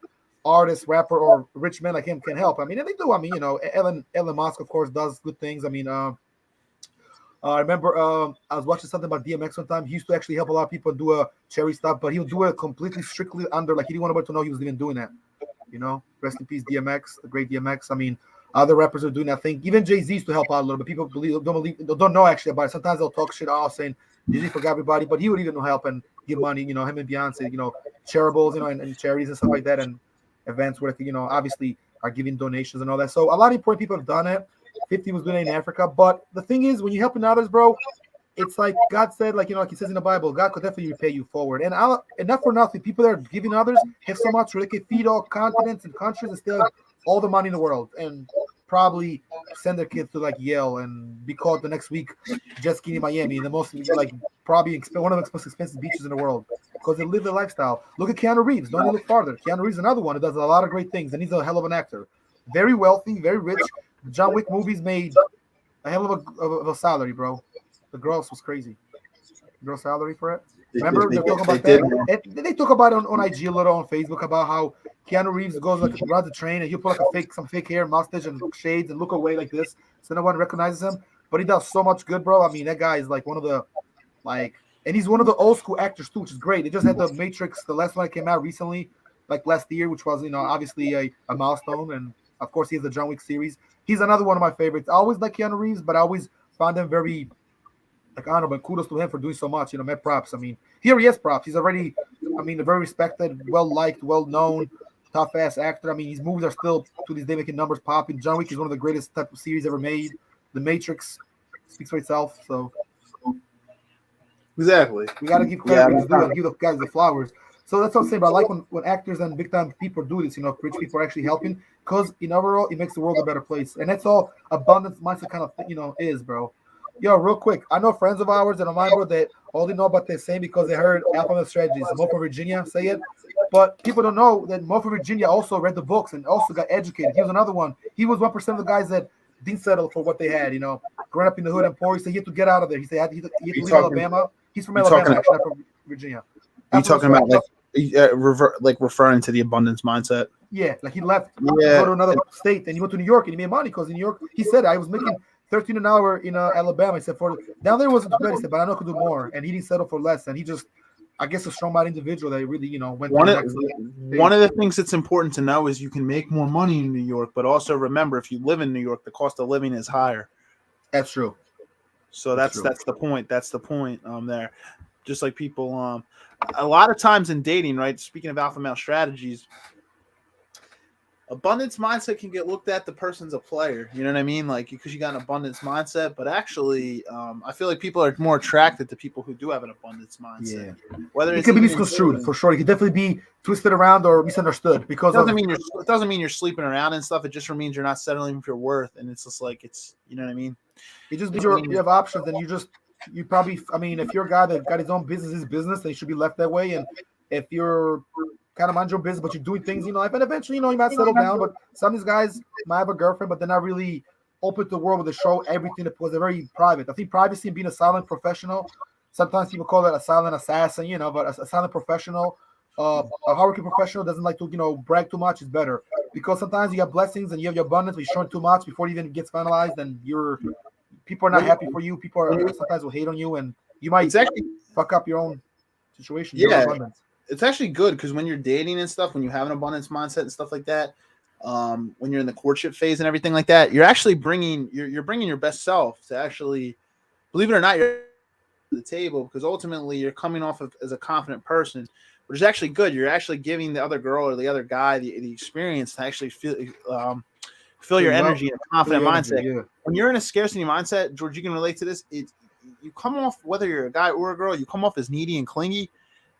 artist, rapper, or rich man like him can help. I mean, and they do. I mean, Elon Musk, of course, does good things. I mean, I remember I was watching something about DMX one time. He used to actually help a lot of people do charity stuff, but he would do it completely strictly under, like he didn't want anybody to know he was even doing that. Rest in peace, DMX, the great DMX. I mean, other rappers are doing that thing. Even Jay-Z used to help out a little bit. People don't know actually about it. Sometimes they'll talk shit out saying Jay-Z forgot everybody, but he would even help and give money. Him and Beyonce, charities, and charities and stuff like that, and events where obviously are giving donations and all that. So a lot of important people have done it. 50 was doing it in Africa, but the thing is, when you're helping others, bro, it's like God said, like he says in the Bible, God could definitely repay you forward. And not for nothing, people that are giving others have so much where they can feed all continents and countries and still have all the money in the world, and probably send their kids to like Yale and be caught the next week jet skiing in Miami, the most probably one of the most expensive beaches in the world, because they live their lifestyle. Look at Keanu Reeves. Don't even look farther. Keanu Reeves is another one who does a lot of great things, and he's a hell of an actor. Very wealthy, very rich. John Wick movies made a hell of a salary, bro. The gross was crazy. Gross salary for it. Remember they're talking about that. They talk about it on IG a little, on Facebook, about how Keanu Reeves goes around the train and he'll put some fake hair, mustache, and shades and look away like this, so no one recognizes him. But he does so much good, bro. I mean, that guy is like one of the and he's one of the old school actors too, which is great. They just had the Matrix, the last one that came out recently, like last year, which was obviously a milestone, and of course he has the John Wick series. He's another one of my favorites. I always like Keanu Reeves, but I always found him very honorable, and kudos to him for doing so much. Mad props. I mean, here he has props. He's already, a very respected, well liked, well known, tough ass actor. I mean, his movies are still to this day making numbers popping. John Wick is one of the greatest type of series ever made. The Matrix speaks for itself. So exactly, we gotta give credit and give the guys the flowers. So that's what I'm saying. But I like when actors and big time people do this. Rich people are actually helping, because overall it makes the world a better place, and that's all abundance mindset kind of is, bro. Yo, real quick, I know friends of ours and mine, bro, that only know about this saying because they heard Alphabet Strategies, Mo from Virginia, say it. But people don't know that Mo from Virginia also read the books and also got educated. He was another one. He was 1% of the guys that didn't settle for what they had. Growing up in the hood and poor, he said he had to get out of there. He said he had to leave Alabama. He's from Alabama, actually, not from Virginia. Are you talking about referring to the abundance mindset? Yeah, like he left to go to another state, and he went to New York, and he made money because in New York, he said, I was making $13 an hour in Alabama. He said down there wasn't bad. He said, but I know I could do more, and he didn't settle for less. And he just, I guess, a strong-minded individual that really, went. One of the things that's important to know is you can make more money in New York, but also remember, if you live in New York, the cost of living is higher. That's true. So that's the point. That's the point. There, just like people, a lot of times in dating, right? Speaking of alpha male strategies, abundance mindset can get looked at the person's a player. You know what I mean? Like, because you got an abundance mindset, but actually, I feel like people are more attracted to people who do have an abundance mindset. Yeah. Whether it could be misconstrued for sure. It could definitely be twisted around or misunderstood, because it doesn't mean you're sleeping around and stuff. It just means you're not settling for your worth, and it's just like you know what I mean? It just means you have options, and you probably, if you're a guy that got his own business, then you should be left that way. And if you're kind of mind your business, but you're doing things, and eventually, you might settle down. But some of these guys might have a girlfriend, but they're not really open to the world, where they show everything, because they're very private. I think privacy and being a silent professional, sometimes people call it a silent assassin, but a silent professional, a hardworking professional doesn't like to, brag too much is better, because sometimes you have blessings and you have your abundance, but you're showing too much before it even gets finalized, and people are not happy for you. People sometimes will hate on you, and you might fuck up your own situation. Yeah. It's actually good, because when you're dating and stuff, when you have an abundance mindset and stuff like that, when you're in the courtship phase and everything like that, you're actually bringing your best self to actually, believe it or not, you're at the table, because ultimately you're coming off as a confident person, which is actually good. You're actually giving the other girl or the other guy the experience to actually feel your energy in a confident mindset. Yeah. When you're in a scarcity mindset, George, you can relate to this. You come off, whether you're a guy or a girl, you come off as needy and clingy.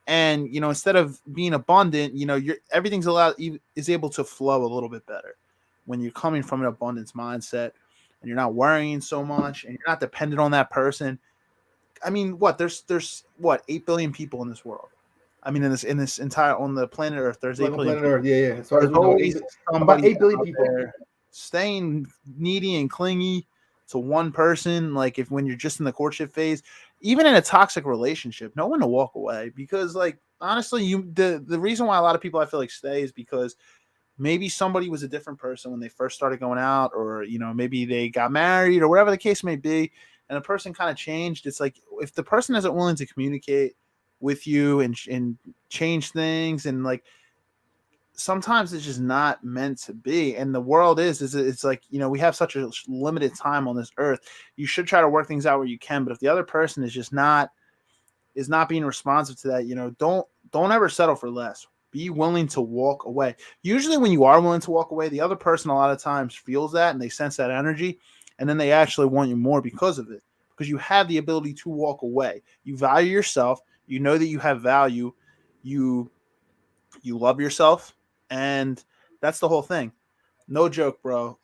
And, instead of being abundant, everything's is able to flow a little bit better when you're coming from an abundance mindset, and you're not worrying so much, and you're not dependent on that person. I mean, there's 8 billion people in this world. I mean, in this entire, on the planet Earth, there's 8 billion. Planet Earth, yeah. So there's always about 8 billion people staying needy and clingy to one person. Like, when you're just in the courtship phase, even in a toxic relationship, know when to walk away, because, like, honestly, the reason why a lot of people, I feel like, stay is because maybe somebody was a different person when they first started going out, or maybe they got married or whatever the case may be, and the person kind of changed. It's like if the person isn't willing to communicate with you and change things, and like sometimes it's just not meant to be. And the world is it's like we have such a limited time on this earth. You should try to work things out where you can, but if the other person is not being responsive to that, don't ever settle for less. Be willing to walk away. Usually when you are willing to walk away, the other person a lot of times feels that and they sense that energy, and then they actually want you more because of it, because you have the ability to walk away. You value yourself. You know that you have value. You love yourself, and that's the whole thing. No joke, bro.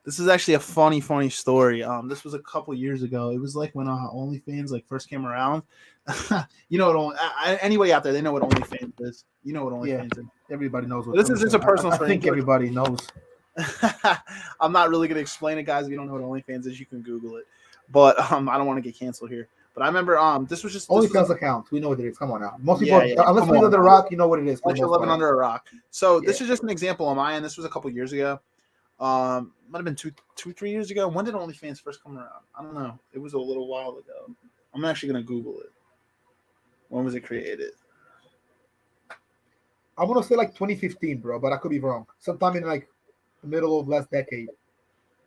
This is actually a funny story. This was a couple years ago. It was like when OnlyFans like first came around. You know what? Anybody out there, they know what OnlyFans is. You know what OnlyFans is. Everybody knows what. This is just a personal story. I think everybody knows. I'm not really gonna explain it, guys. If you don't know what OnlyFans is, you can Google it. But I don't want to get canceled here. But I remember this was just OnlyFans account. We know what it is. Come on now. Most people, unless you live under a rock, you know what it is. Unless you're living under a rock. So this is just an example on my end. This was a couple years ago. Might have been 3 years ago. When did OnlyFans first come around? I don't know. It was a little while ago. I'm actually gonna Google it. When was it created? I'm gonna say like 2015, bro, but I could be wrong. Sometime in like the middle of last decade.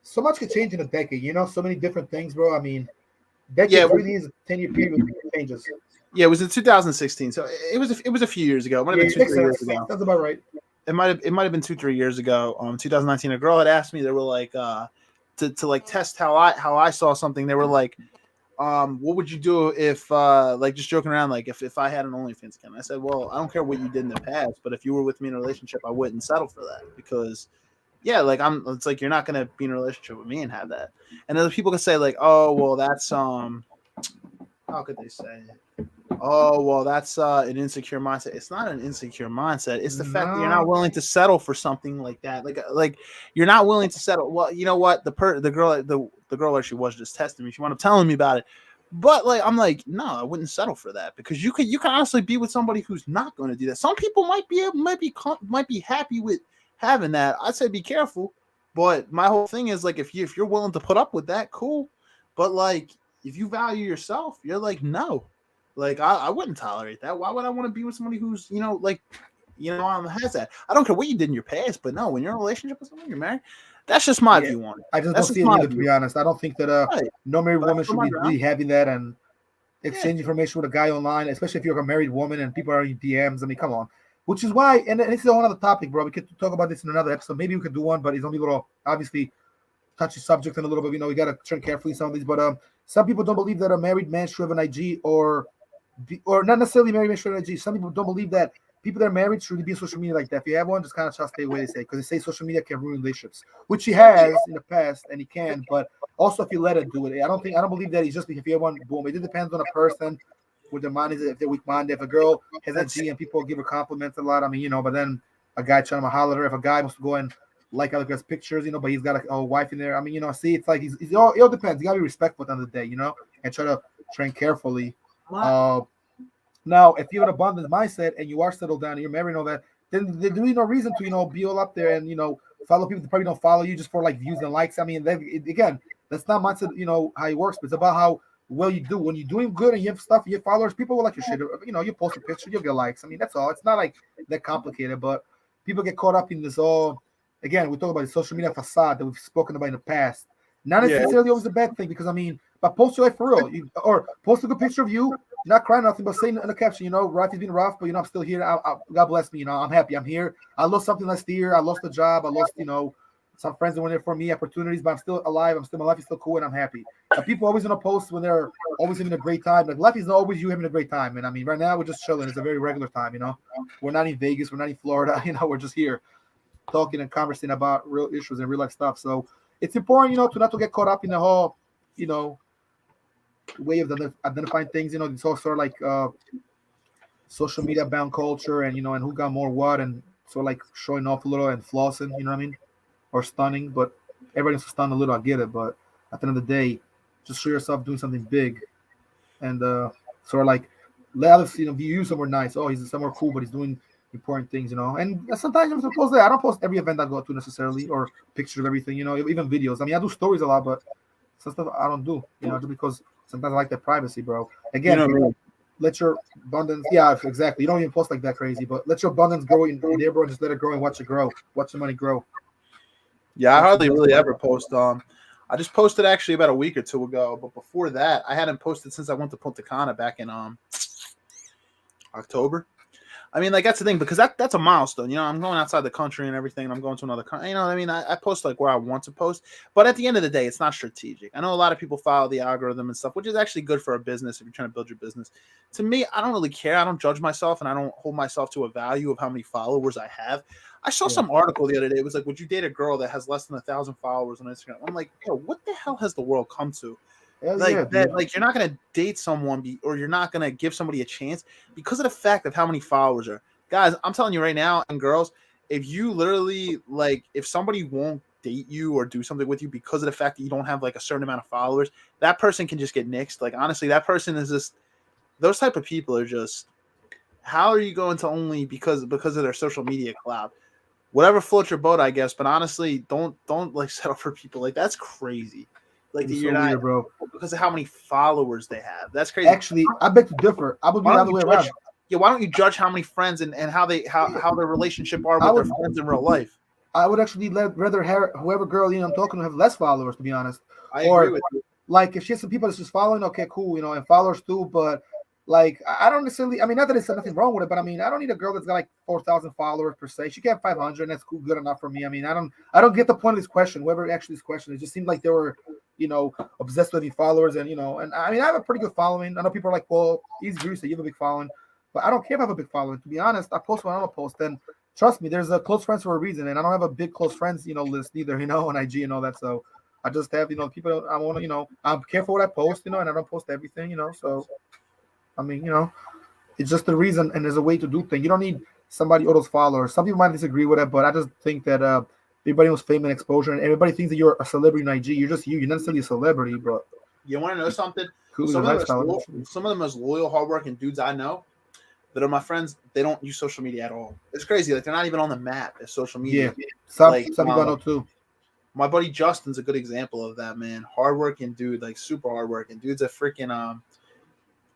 So much could change in a decade, so many different things, bro. I mean, decade really is a 10-year period with changes. Yeah, it was in 2016, so it was a few years ago. It might have been 2-3 years ago. That's about right. It might have been 2-3 years ago. 2019. A girl had asked me. They were like, to like test how I saw something. They were like, what would you do if like just joking around, like if I had an OnlyFans account? I said, well, I don't care what you did in the past, but if you were with me in a relationship, I wouldn't settle for that, because like it's like you're not gonna be in a relationship with me and have that. And other people can say like, oh well, that's how could they say? Oh well, that's an insecure mindset. It's not an insecure mindset. It's the fact that you're not willing to settle for something like that. Like you're not willing to settle. Well, you know what? The girl actually was just testing me. She wound up telling me about it. But like I'm like, no, I wouldn't settle for that, because you can honestly be with somebody who's not going to do that. Some people might be happy with having that. I'd say be careful. But my whole thing is like if you're willing to put up with that, cool. But like if you value yourself, you're like, no. Like I wouldn't tolerate that. Why would I want to be with somebody who's has that? I don't care what you did in your past, but no, when you're in a relationship with someone, you're married. That's just my view on it. I just don't see it either, to be honest. I don't think that no married woman should be really having that and exchange information with a guy online, especially if you're a married woman and people are in DMs. I mean, come on. Which is why, and this is another topic, bro. We could talk about this in another episode. Maybe we could do one, but it's gonna be a little obviously touchy subject and a little bit. We gotta turn carefully some of these. But some people don't believe that a married man should have an IG or not necessarily married man should have an IG. Some people don't believe that people that are married should really be on social media like that. If you have one, just kind of try to stay away, they say, because they say social media can ruin relationships, which he has in the past, and he can. But also, if you let it do it, I don't believe that he's just if you have one, boom. It just depends on a person, what their mind is, if they're weak-minded. If a girl has an IG and people give her compliments a lot, I mean, but then a guy trying to holler at her. If a guy wants to go and like other girls' pictures, but he's got a wife in there. I mean, see, it's like it all depends. You gotta be respectful at the end of the day, and try to train carefully. Now, if you have an abundance mindset and you are settled down and you're married and all that, then there's really no reason to, be all up there and, follow people that probably don't follow you just for like views and likes. I mean, again, that's not mindset, how it works, but it's about how well you do. When you're doing good and you have stuff, you have followers, people will like your shit. You post a picture, you'll get likes. I mean, that's all. It's not like that complicated, but people get caught up in this again, we talk about the social media facade that we've spoken about in the past. Not necessarily always a bad thing, because, I mean, but post your life for real. Or post a good picture of you, not crying nothing, but saying in the caption, life has been rough, but, I'm still here. God bless me. I'm happy. I'm here. I lost something last year. I lost a job. I lost, some friends that were there for me, opportunities, but I'm still alive. My life is still cool, and I'm happy. And people always going to post when they're always having a great time. Like, life is not always you having a great time. And I mean, right now we're just chilling. It's a very regular time, We're not in Vegas. We're not in Florida. We're just here talking and conversing about real issues and real life stuff. So it's important, to not to get caught up in the whole, way of identifying things. It's all sort of like social media bound culture, and and who got more what, and sort of like showing off a little and flossing, what I mean, or stunning. But everybody's stunned a little. I get it, but at the end of the day, just show yourself doing something big, and sort of like let others view you somewhere nice. Oh, he's somewhere cool, but he's doing important things, And sometimes I'm supposed to. I don't post every event I go to necessarily, or pictures of everything, even videos. I mean, I do stories a lot, but some stuff I don't do, just because sometimes I like that privacy, bro. Again, let your abundance. Yeah, exactly. You don't even post like that crazy, but let your abundance grow in there, bro. And just let it grow and watch it grow. Watch the money grow. Yeah, I hardly really ever post. I just posted actually about a week or two ago, but before that, I hadn't posted since I went to Punta Cana back in October. I mean, like, that's the thing, because that's a milestone. I'm going outside the country and everything, and I'm going to another country. You know what I mean? I post like where I want to post, but at the end of the day, it's not strategic. I know a lot of people follow the algorithm and stuff, which is actually good for a business if you're trying to build your business. To me, I don't really care. I don't judge myself, and I don't hold myself to a value of how many followers I have. I saw some article the other day. It was like, would you date a girl that has less than 1,000 followers on Instagram? I'm like, yo, what the hell has the world come to? Like you're not gonna date someone or you're not gonna give somebody a chance because of the fact of how many followers are. Guys, I'm telling you right now, and girls, if you literally if somebody won't date you or do something with you because of the fact that you don't have like a certain amount of followers, that person can just get nixed. Like, honestly, that person is just, those type of people are just, how are you going to only because of their social media clout? Whatever floats your boat, I guess. But honestly, don't like settle for people like that's crazy. Like, it's you're so not weird, bro. because of how many followers they have. That's crazy. Actually, I beg to differ. I would be the other way around. Yeah, why don't you judge how many friends and how their relationship are with their friends in real life? I would actually rather have whoever girl I'm talking to have less followers, to be honest. I agree with you. Like, if she has some people that's just following, okay, cool, and followers too. But like, I don't necessarily. I mean, not that there's nothing wrong with it, but I mean, I don't need a girl that's got like 4,000 followers per se. She can have 500, and that's cool, good enough for me. I mean, I don't get the point of this question. Whoever actually this question, it just seemed like they were, obsessed with the followers, and and I mean, I have a pretty good following. I know people are like, well, easy to say you have a big following, but I don't care if I have a big following. To be honest, I post when I don't post, and trust me, there's a close friends for a reason, and I don't have a big close friends, list either, on IG and all that. So I just have, people I want to, I'm careful what I post, and I don't post everything, So I mean, it's just the reason, and there's a way to do things. You don't need somebody or those followers. Some people might disagree with it, but I just think that everybody wants fame and exposure, and everybody thinks that you're a celebrity in IG. You're just you're not necessarily a celebrity, but you want to know something? Cool, some of the most loyal, hardworking dudes I know that are my friends, they don't use social media at all. It's crazy. Like, they're not even on the map as social media. Yeah, some people I know too. My buddy Justin's a good example of that, man. Hardworking dude, like super hardworking. Dude's a freaking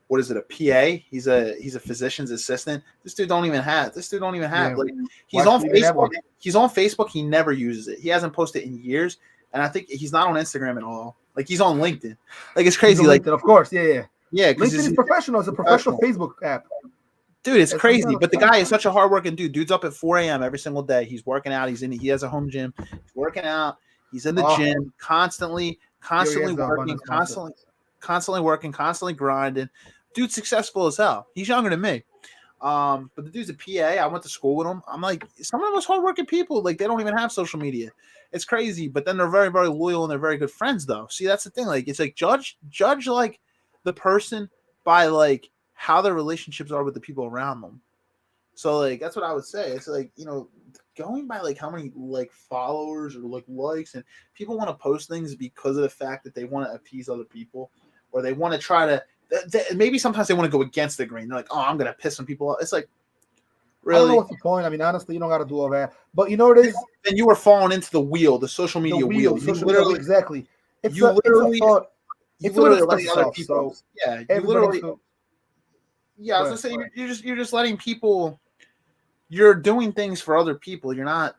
what is it? A PA? He's a physician's assistant. This dude don't even have. Yeah. Like, he's on Facebook. He's on Facebook. He never uses it. He hasn't posted in years, and I think he's not on Instagram at all. Like, he's on LinkedIn. Like, it's crazy. Like, LinkedIn, of course, yeah. Because LinkedIn is professional. It's a professional Facebook app. Dude, it's crazy. But the guy is such a hardworking dude. Dude's up at 4 a.m. every single day. He's working out. He has a home gym. He's working out. He's in the gym constantly working, constantly working, constantly grinding. Dude's successful as hell. He's younger than me. But the dude's a PA. I went to school with him. I'm like, some of the most hardworking people, like, they don't even have social media. It's crazy. But then they're very, very loyal and they're very good friends, though. See, that's the thing. Like, it's like judge like the person by like how their relationships are with the people around them. So, like, that's what I would say. It's like, going by like how many like followers or like likes, and people want to post things because of the fact that they want to appease other people, or they want to try to maybe sometimes they want to go against the grain. They're like, oh, I'm gonna piss some people off. It's like, really? I don't know what's the point. I mean, honestly, you don't got to do all that. But you know what it is? And you were falling into the wheel, the social media wheel. Exactly. It's literally letting other people. So yeah, you literally. Yeah, I was gonna say you're just letting people. You're doing things for other people. You're not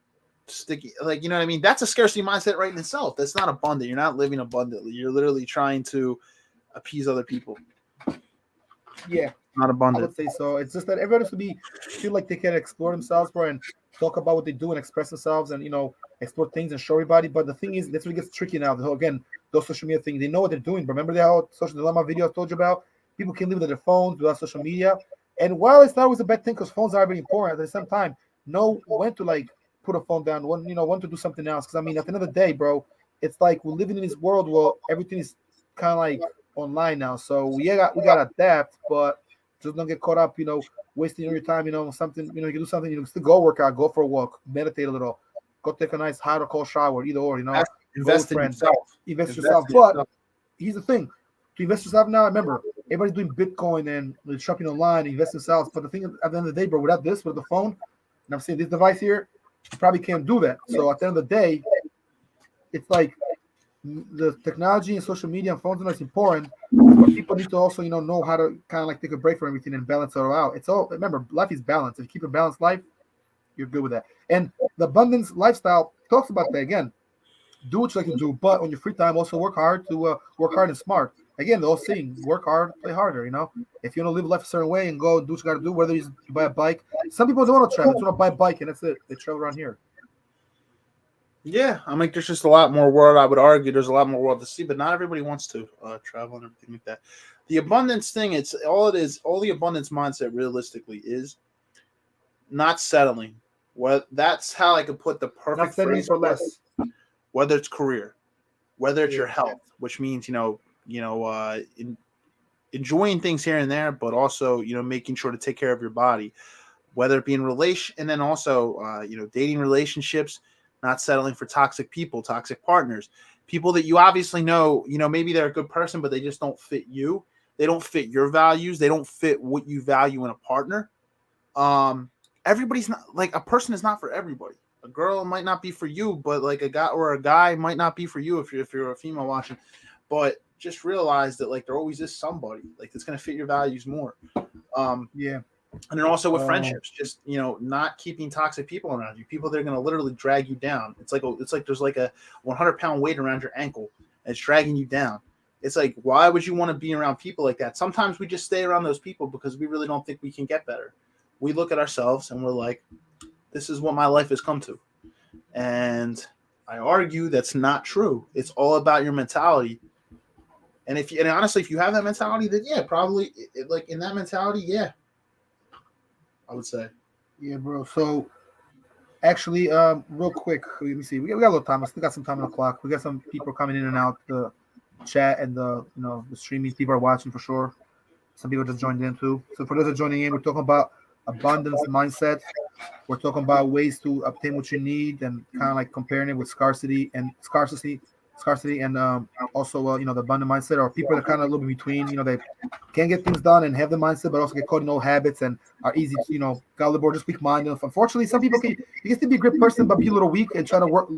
sticky. Like, you know what I mean? That's a scarcity mindset right in itself. That's not abundant. You're not living abundantly. You're literally trying to appease other people. Yeah, not abundant. I would say so. It's just that everyone has to feel like they can explore themselves, bro, and talk about what they do and express themselves, and explore things and show everybody. But the thing is, that's what gets tricky now. Again, those social media things, they know what they're doing. But remember that social dilemma video I told you about? People can live with their phones without social media. And while it's not always a bad thing, because phones are very important, at the same time, know when to like put a phone down, when to do something else. Because I mean, at the end of the day, bro, it's like we're living in this world where everything is kind of like online now. So we gotta adapt, but just don't get caught up, wasting your time, something, you can do something, you can still go work out, go for a walk, meditate a little, go take a nice hot or cold shower, either or, invest in yourself. Invest yourself. But here's the thing. To invest yourself now, remember, everybody's doing Bitcoin and shopping online, invest themselves. But the thing at the end of the day, bro, without the phone, And I'm saying this device here, you probably can't do that. So at the end of the day, it's like the technology and social media and phones is important, but people need to also, know how to kind of like take a break from everything and balance it all out. It's all, remember, life is balance. If you keep a balanced life, you're good with that. And the abundance lifestyle talks about that again. Do what you like to do, but on your free time, also work hard to work hard and smart. Again, the whole saying, work hard, play harder. If you want to live life a certain way and go do what you got to do, whether you buy a bike, some people don't want to travel, they want to buy a bike and that's it. They travel around here. Yeah, I mean, there's just a lot more world. I would argue there's a lot more world to see, but not everybody wants to travel and everything like that. The abundance thing, it's all it is. All the abundance mindset realistically is not settling. Well, that's how I could put the perfect Not settling phrase for less. Whether it's career, whether it's your Yeah. health, which means enjoying things here and there, but also making sure to take care of your body, whether it be in relation, and then also dating relationships, not settling for toxic people, toxic partners, people that you obviously know, maybe they're a good person, but they just don't fit you. They don't fit your values. They don't fit what you value in a partner. Everybody's not like a person is not for everybody. A girl might not be for you, but like a guy might not be for you if you're a female watching. But just realize that like there always is somebody like that's gonna fit your values more. Yeah. And then also with friendships, just not keeping toxic people around you, people that are gonna literally drag you down. It's like there's like a 100-pound weight around your ankle and it's dragging you down. It's like, why would you want to be around people like that? Sometimes we just stay around those people because we really don't think we can get better. We look at ourselves and we're like, this is what my life has come to. And I argue that's not true. It's all about your mentality. And honestly, if you have that mentality, then yeah, probably like in that mentality, yeah, I would say. Yeah, bro. So actually, real quick, let me see. We got a little time. I still got some time on the clock. We got some people coming in and out the chat and the streaming. People are watching for sure. Some people just joined in too. So for those that are joining in, we're talking about abundance mindset. We're talking about ways to obtain what you need and kind of like comparing it with scarcity, and also the abundant mindset, or people that are kind of a little bit between. They can't get things done and have the mindset, but also get caught in old habits and are easy to got a little more just weak minded. Unfortunately, some people you can still be a great person, but be a little weak and try to work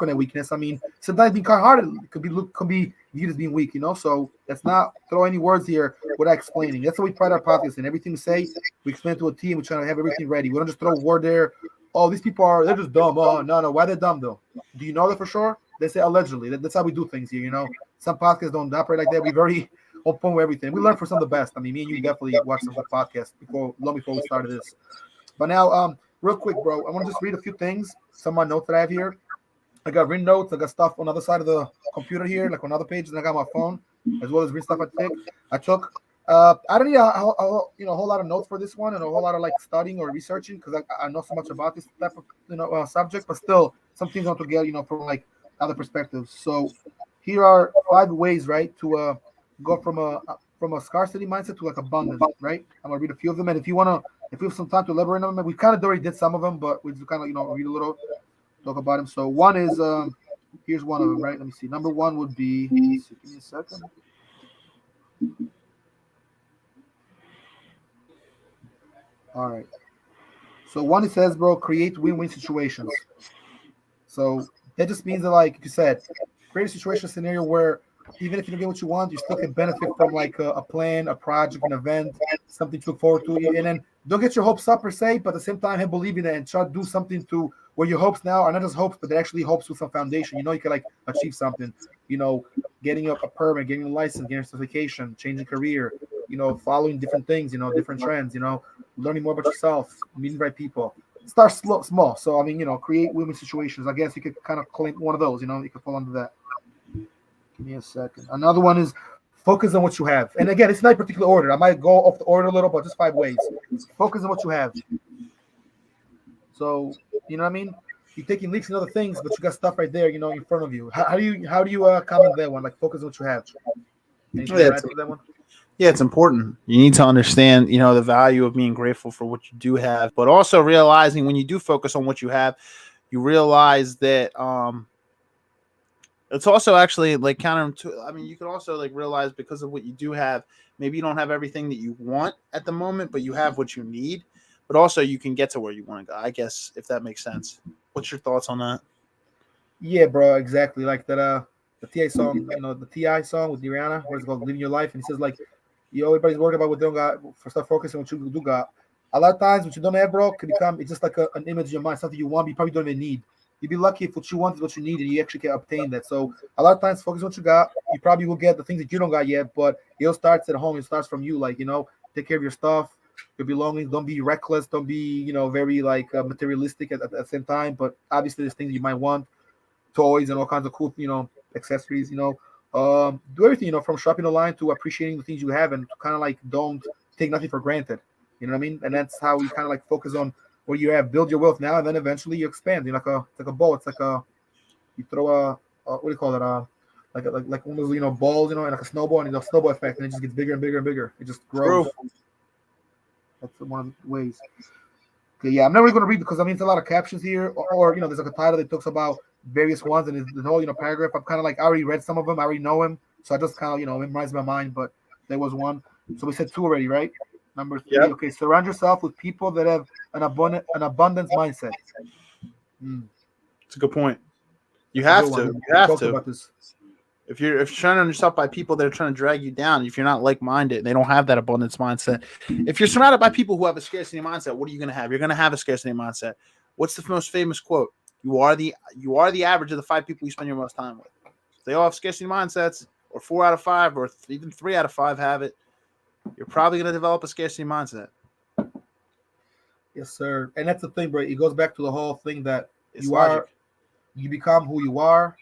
on that weakness. I mean, sometimes being kind hearted could be viewed as being weak. So let's not throw any words here without explaining. That's what we pride our podcast in. Everything we say, we explain to a team. We try to have everything ready. We don't just throw a word there. Oh, these people they're just dumb. Oh, no. Why they're dumb though? Do you know that for sure? They say allegedly. That's how we do things here. Some podcasts don't operate like that. We're very open with everything. We learn from some of the best. I mean, me and you definitely watched some good podcasts long before we started this. But now, real quick, bro, I want to just read a few things. Some of my notes that I have here. I got written notes. I got stuff on the other side of the computer here, like on other pages. And I got my phone, as well as written stuff I took. I don't need a whole lot of notes for this one and a whole lot of like studying or researching because I know so much about this type of subject. But still, some things I want to get from like other perspectives. So here are 5 ways, right, to go from a scarcity mindset to like abundance, right? I'm gonna read a few of them, and if we have some time to elaborate on them, we kind of already did some of them, but we just kind of read a little, talk about them. So one is here's one of them, right? Let me see. Number one would be, give me a second. All right. So one, it says, bro, create win-win situations. So that just means that, like you said, create a situation scenario where even if you don't get what you want, you still can benefit from like a plan, a project, an event, something to look forward to. And then don't get your hopes up per se, but at the same time, have believe in it and try to do something to where your hopes now are not just hopes, but they're actually hopes with some foundation. You can like achieve something, getting a permit, getting a license, getting a certification, changing career, following different things, different trends, learning more about yourself, meeting the right people. Start small. So, I mean, create win-win situations. I guess you could kind of claim one of those, you could fall under that. Give me a second. Another one is focus on what you have. And again, it's not a particular order. I might go off the order a little, but just 5 ways. Focus on what you have. So, you know what I mean? You're taking leaks in other things, but you got stuff right there, in front of you. How do you comment that one? Like focus on what you have. Anything to add to that one? Yeah, it's important. You need to understand, the value of being grateful for what you do have, but also realizing when you do focus on what you have, you realize that it's also actually like I mean, you can also like realize because of what you do have, maybe you don't have everything that you want at the moment, but you have what you need. but also you can get to where you want to go. I guess if that makes sense. What's your thoughts on that? Yeah, bro, exactly. Like that the Ti song, the Ti song with Rihanna, where it's called "Living Your Life," and he says like, everybody's worried about what they don't got, for start focusing on what you do got. A lot of times, what you don't have, bro, can become it's just like an image in your mind, something you want, but you probably don't even need. You'd be lucky if what you want is what you need, and you actually can obtain that. So a lot of times, focus on what you got. You probably will get the things that you don't got yet, but it all starts at home. It starts from you, like take care of your stuff, your belongings. Don't be reckless. Don't be very like materialistic at the same time. But obviously, there's things you might want, toys and all kinds of cool, accessories, do everything, from shopping online to appreciating the things you have and to kind of like don't take nothing for granted. You know what I mean? And that's how you kind of like focus on what you have, build your wealth now, and then eventually you expand. It's like a bow. It's like you throw what do you call it? Like one of those, balls, and like a snowball, and snowball effect, and it just gets bigger and bigger and bigger. It just grows. True. That's one of the ways. Okay, yeah, I'm not really going to read because it's a lot of captions here, or there's like a title that talks about various ones, and the whole paragraph. I'm kind of like I already read some of them, I already know him, so I just kind of memorize my mind. But there was one, so we said two already, right? Number three. Yep. Okay, surround yourself with people that have an abundance mindset. It's a good point. You That's a have good to. one. You have Talked to. about this. If you're surrounding yourself by people that are trying to drag you down, if you're not like-minded, they don't have that abundance mindset. If you're surrounded by people who have a scarcity mindset, what are you going to have? You're going to have a scarcity mindset. What's the most famous quote? You are the average of the 5 people you spend your most time with. If they all have scarcity mindsets, or 4 out of 5, or even 3 out of 5 have it, you're probably going to develop a scarcity mindset. Yes, sir. And that's the thing, bro. It goes back to the whole thing that It's logic. You become who you are,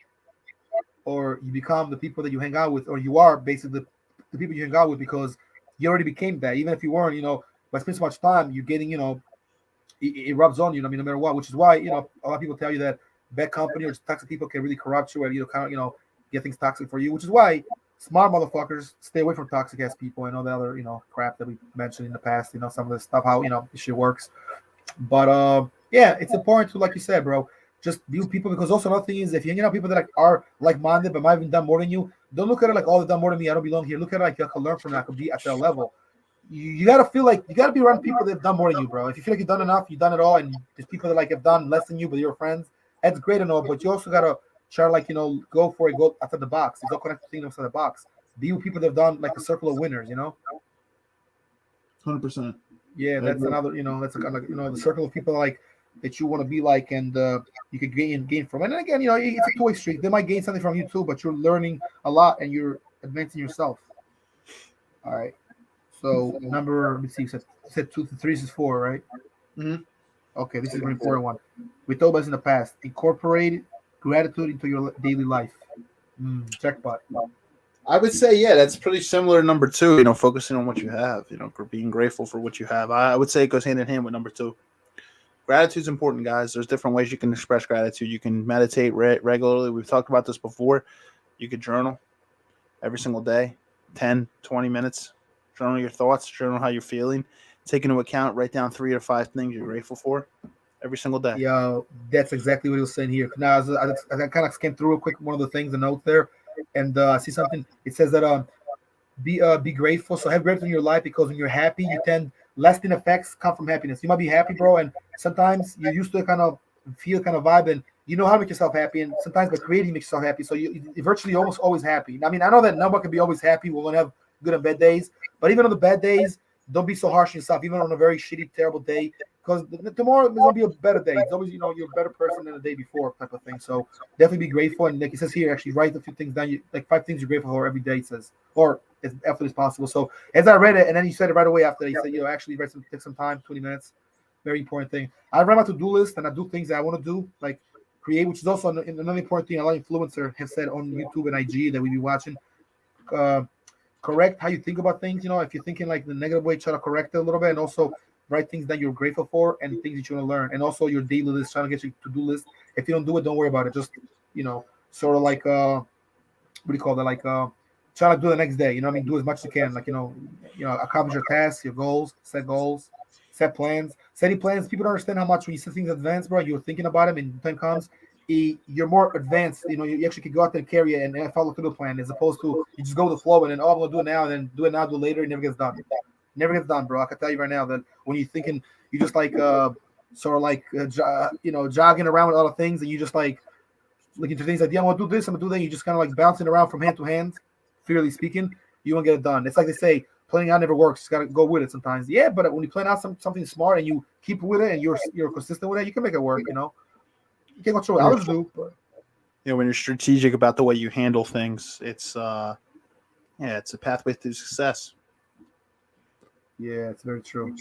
or you become the people that you hang out with, or you are basically the people you hang out with because you already became that. Even if you weren't, by spending so much time, you're getting, it rubs on you. No matter what. Which is why a lot of people tell you that bad company or toxic people can really corrupt you and kind of get things toxic for you. Which is why smart motherfuckers stay away from toxic ass people and all the other crap that we mentioned in the past. Some of the stuff how this shit works. But yeah, it's important to, like you said, bro, just be with people, because also another thing is if you're hanging out with people that are like-minded but might have done more than you, don't look at it like, oh, they've done more than me, I don't belong here. Look at it like I can learn from them, I can be at their level. You gotta feel like you gotta be around people that have done more than you, bro. If you feel like you've done enough, you've done it all, and there's people that have done less than you, but you're friends, that's great and all, but you also gotta try to go for it, go outside the box. There's no connected thing outside the box. Be with people that have done like a circle of winners, 100%. Yeah, that's another, that's kind of the circle of people that you want to be like, and you could gain from. And then again, it's a two-way street. They might gain something from you too, but you're learning a lot and you're advancing yourself. All right. So number, let's see, you said 2 to 3 is 4, right? Mm-hmm. Okay, this is an important one. We talked about this in the past. Incorporate gratitude into your daily life. Jackpot. I would say, yeah, that's pretty similar to number 2, focusing on what you have, for being grateful for what you have. I would say it goes hand in hand with number 2. Gratitude's important, guys. There's different ways you can express gratitude. You can meditate regularly. We've talked about this before. You could journal every single day, 10, 20 minutes. Journal your thoughts, journal how you're feeling. Take into account, write down 3 or 5 things you're grateful for every single day. Yeah, that's exactly what he was saying here. Now, I kind of skimmed through real quick one of the things, the note there, and I see something. It says that be grateful. So have gratitude in your life, because when you're happy, you tend lasting effects come from happiness. You might be happy, bro, and sometimes you used to kind of feel kind of vibe, and you know how to make yourself happy, and sometimes by creating makes yourself happy. So you're virtually almost always happy. I mean, I know that nobody can be always happy. We're gonna have good and bad days, but even on the bad days, don't be so harsh on yourself. Even on a very shitty, terrible day, because tomorrow is gonna be a better day. It's always you're a better person than the day before, type of thing. So definitely be grateful, and like it says here, actually write a few things down. Like 5 things you're grateful for every day. It says, or as often as possible. So as I read it, and then you said it right away after that, you said, actually take some time, 20 minutes. Very important thing. I write my to-do list, and I do things that I want to do, like create, which is also another important thing a lot of influencers have said on YouTube and IG that we be watching. Correct how you think about things. If you're thinking like the negative way, try to correct it a little bit, and also write things that you're grateful for and things that you want to learn, and also your daily list, trying to get your to-do list. If you don't do it, don't worry about it. Just sort of like what do you call that? Like try to do the next day. Do as much as you can. Like accomplish your tasks, your goals, set plans. Setting plans. People don't understand how much when you set things in advance, bro. You're thinking about them, and time comes, you're more advanced. You actually can go out there and carry it and follow through the plan, as opposed to you just go with the flow and then I'm gonna do it now, and then do it now, do it later, it never gets done. Never gets done, bro. I can tell you right now that when you're thinking, you just like jogging around with other things, and you just like looking to things like, yeah, I'm gonna do this, I'm gonna do that. You just kind of like bouncing around from hand to hand, fairly speaking. You won't get it done. It's like they say, planning out never works. You gotta go with it sometimes. Yeah, but when you plan out something smart and you keep with it and you're consistent with it, you can make it work. You know, you can't control what others do, but When you're strategic about the way you handle things, it's it's a pathway to success. yeah, it's very true.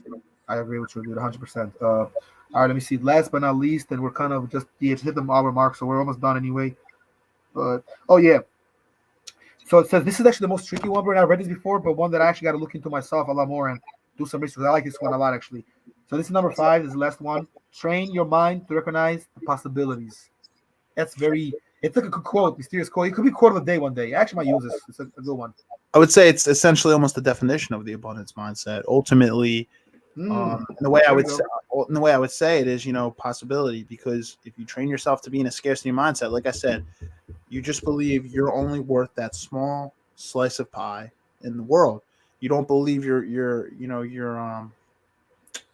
I agree with you, dude, 100%. All right, let me see. Last but not least, and we're kind of just hit the hour mark, so we're almost done anyway. But oh yeah, so it says this is actually the most tricky one, but I read this before, but one that I actually got to look into myself a lot more and do some research. I like this one a lot, actually. So this is number 5. This is the last one. Train your mind to recognize the possibilities. That's very. It's like a good quote, mysterious quote. It could be quote of the day one day. I actually might use this. It's a good one. I would say it's essentially almost the definition of the abundance mindset. Ultimately, the way I would say it is, possibility, because if you train yourself to be in a scarcity mindset, like I said, you just believe you're only worth that small slice of pie in the world. You don't believe you're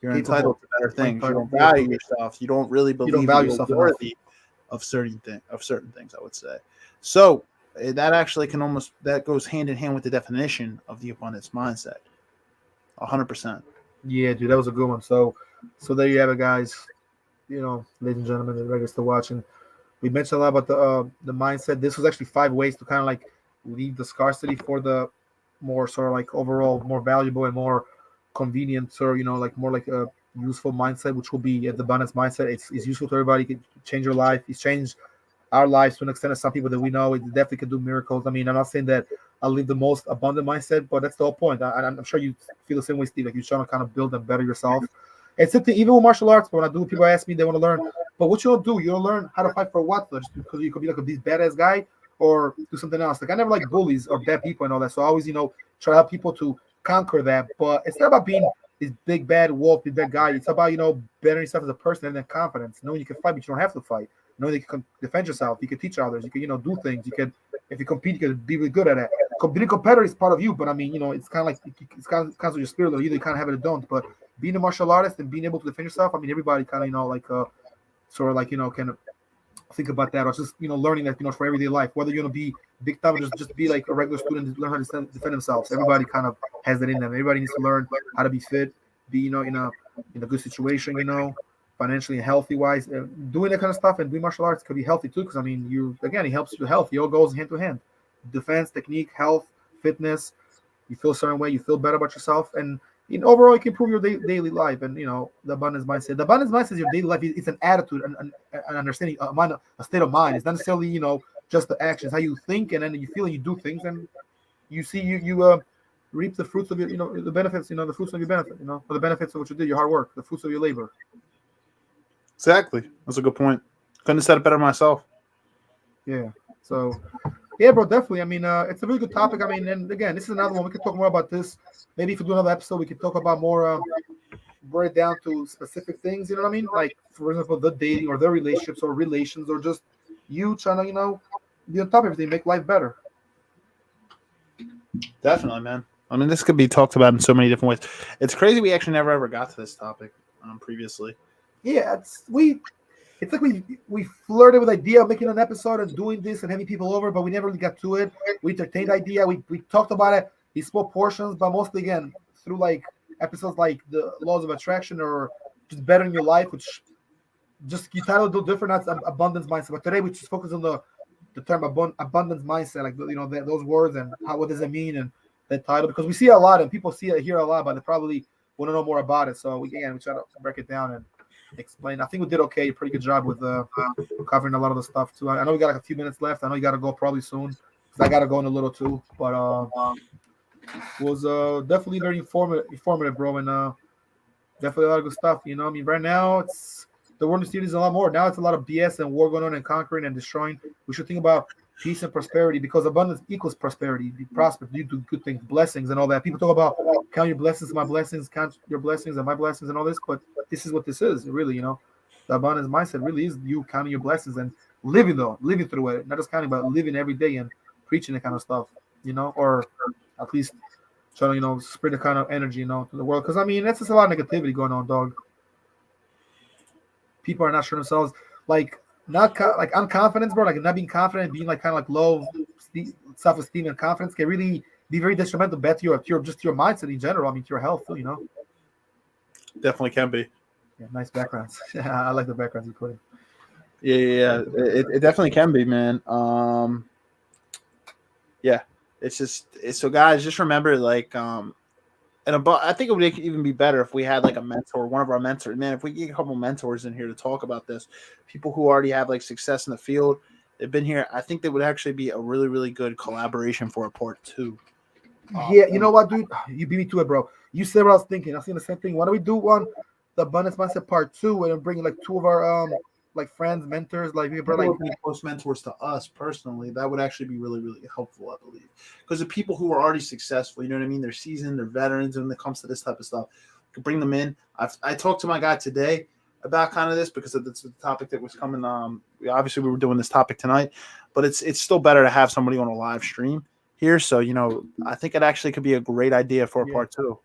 entitled to better things. You don't value yourself. You don't really believe you're worthy of certain things, I would say. So that actually that goes hand in hand with the definition of the abundance mindset. 100%. Yeah, dude, that was a good one. So there you have it, guys. Ladies and gentlemen, the regulars still watching. We mentioned a lot about the mindset. This was actually 5 ways to kind of like leave the scarcity for the more sort of like overall more valuable and more convenient, or like more like a useful mindset, which will be the abundance mindset. It's useful to everybody. It can change your life. It's changed our lives to an extent of some people that we know. It definitely can do miracles. I mean, I'm not saying that I live the most abundant mindset, but that's the whole point. I'm sure you feel the same way, Steve. Like you're trying to kind of build and better yourself. It's something even with martial arts. But when I do, people ask me, they want to learn. But what you don't do, you don't learn how to fight for what? Just because you could be like this badass guy, or do something else. Like I never like bullies or bad people and all that. So I always, try to help people to conquer that. But it's not about being this big bad wolf, big bad guy. It's about bettering yourself as a person and then confidence, knowing you can fight, but you don't have to fight. Knowing that you can defend yourself, you can teach others, you can do things. You can, if you compete, you can be really good at it. Being a competitor is part of you, but I mean, it's kind of like it's kind of with your spirit. Or either you kind of have it or don't. But being a martial artist and being able to defend yourself, I mean, everybody kind of sort of like kind of think about that, or just learning that for everyday life. Whether you're gonna be big time, or just be like a regular student and learn how to defend themselves. Everybody kind of has that in them. Everybody needs to learn how to be fit, be in a good situation, financially and healthy wise. Doing that kind of stuff and doing martial arts could be healthy too, because I mean, it helps you health. It all goes hand to hand. Defense, technique, health, fitness. You feel a certain way, you feel better about yourself, and overall, it can improve your daily life. And the abundance mindset. The abundance mindset is your daily life. It's an attitude, an understanding, a state of mind. It's not necessarily just the actions, how you think, and then you feel and you do things, and you see you reap the fruits of your the benefits, the fruits of your benefit, or the benefits of what you did, your hard work, the fruits of your labor. Exactly. That's a good point. Couldn't have said it better myself. Yeah. So, yeah, bro, definitely. I mean, it's a really good topic. I mean, and again, this is another one. We could talk more about this. Maybe if we do another episode, we could talk about more, break it down to specific things. You know what I mean? Like, for example, the dating or the relationships or relations, or just you trying to, be on top of everything, make life better. Definitely, man. I mean, this could be talked about in so many different ways. It's crazy we actually never ever got to this topic previously. Yeah, it's like we flirted with the idea of making an episode and doing this and having people over, but we never really got to it. We entertained the idea. We talked about it in small portions, but mostly again through like episodes like the laws of attraction or just bettering your life, which just you title a little different. That's abundance mindset. But today we just focus on the term abundance mindset, like those words and what does it mean and that title, because we see it a lot and people see it here a lot, but they probably want to know more about it. So we try to break it down and explain. I think we did okay, pretty good job with covering a lot of the stuff too. I know we got like a few minutes left. I know you got to go probably soon because I got to go in a little too. But was definitely very informative, bro, and definitely a lot of good stuff. I mean, right now it's the world is a lot more. Now it's a lot of BS and war going on and conquering and destroying. We should think about peace and prosperity, because abundance equals prosperity. Be prosperous, you do good things, blessings and all that. People talk about count your blessings, my blessings, count your blessings and my blessings and all this, but this is what this is, really. The abundance mindset really is you counting your blessings and living through it, not just counting, but living every day and preaching that kind of stuff, or at least trying to spread the kind of energy to the world. Because I mean, that's just a lot of negativity going on, dog. People are not sure themselves, like like unconfidence, bro. Like not being confident, being like kind of like low self-esteem and confidence can really be very detrimental back to your just your mindset in general. I mean, to your health too. Definitely can be. Yeah, nice backgrounds. I like the backgrounds you put in. Yeah. It definitely can be, man. Yeah, so guys, just remember, like, I think it would even be better if we had like a mentor, one of our mentors. Man, if we get a couple mentors in here to talk about this, people who already have like success in the field, they've been here. I think that would actually be a really, really good collaboration for a part 2. Yeah, you know what, dude? You beat me to it, bro. You said what I was thinking. I was thinking the same thing. Why don't we do the abundance mindset part 2, and bring like 2 of our like friends, mentors, like we bring like close mentors to us personally. That would actually be really, really helpful, I believe, because the people who are already successful, you know what I mean? They're seasoned, they're veterans when it comes to this type of stuff. You can bring them in. I talked to my guy today about kind of this because it's the topic that was coming. Obviously we were doing this topic tonight, but it's still better to have somebody on a live stream here. So I think it actually could be a great idea for a part 2.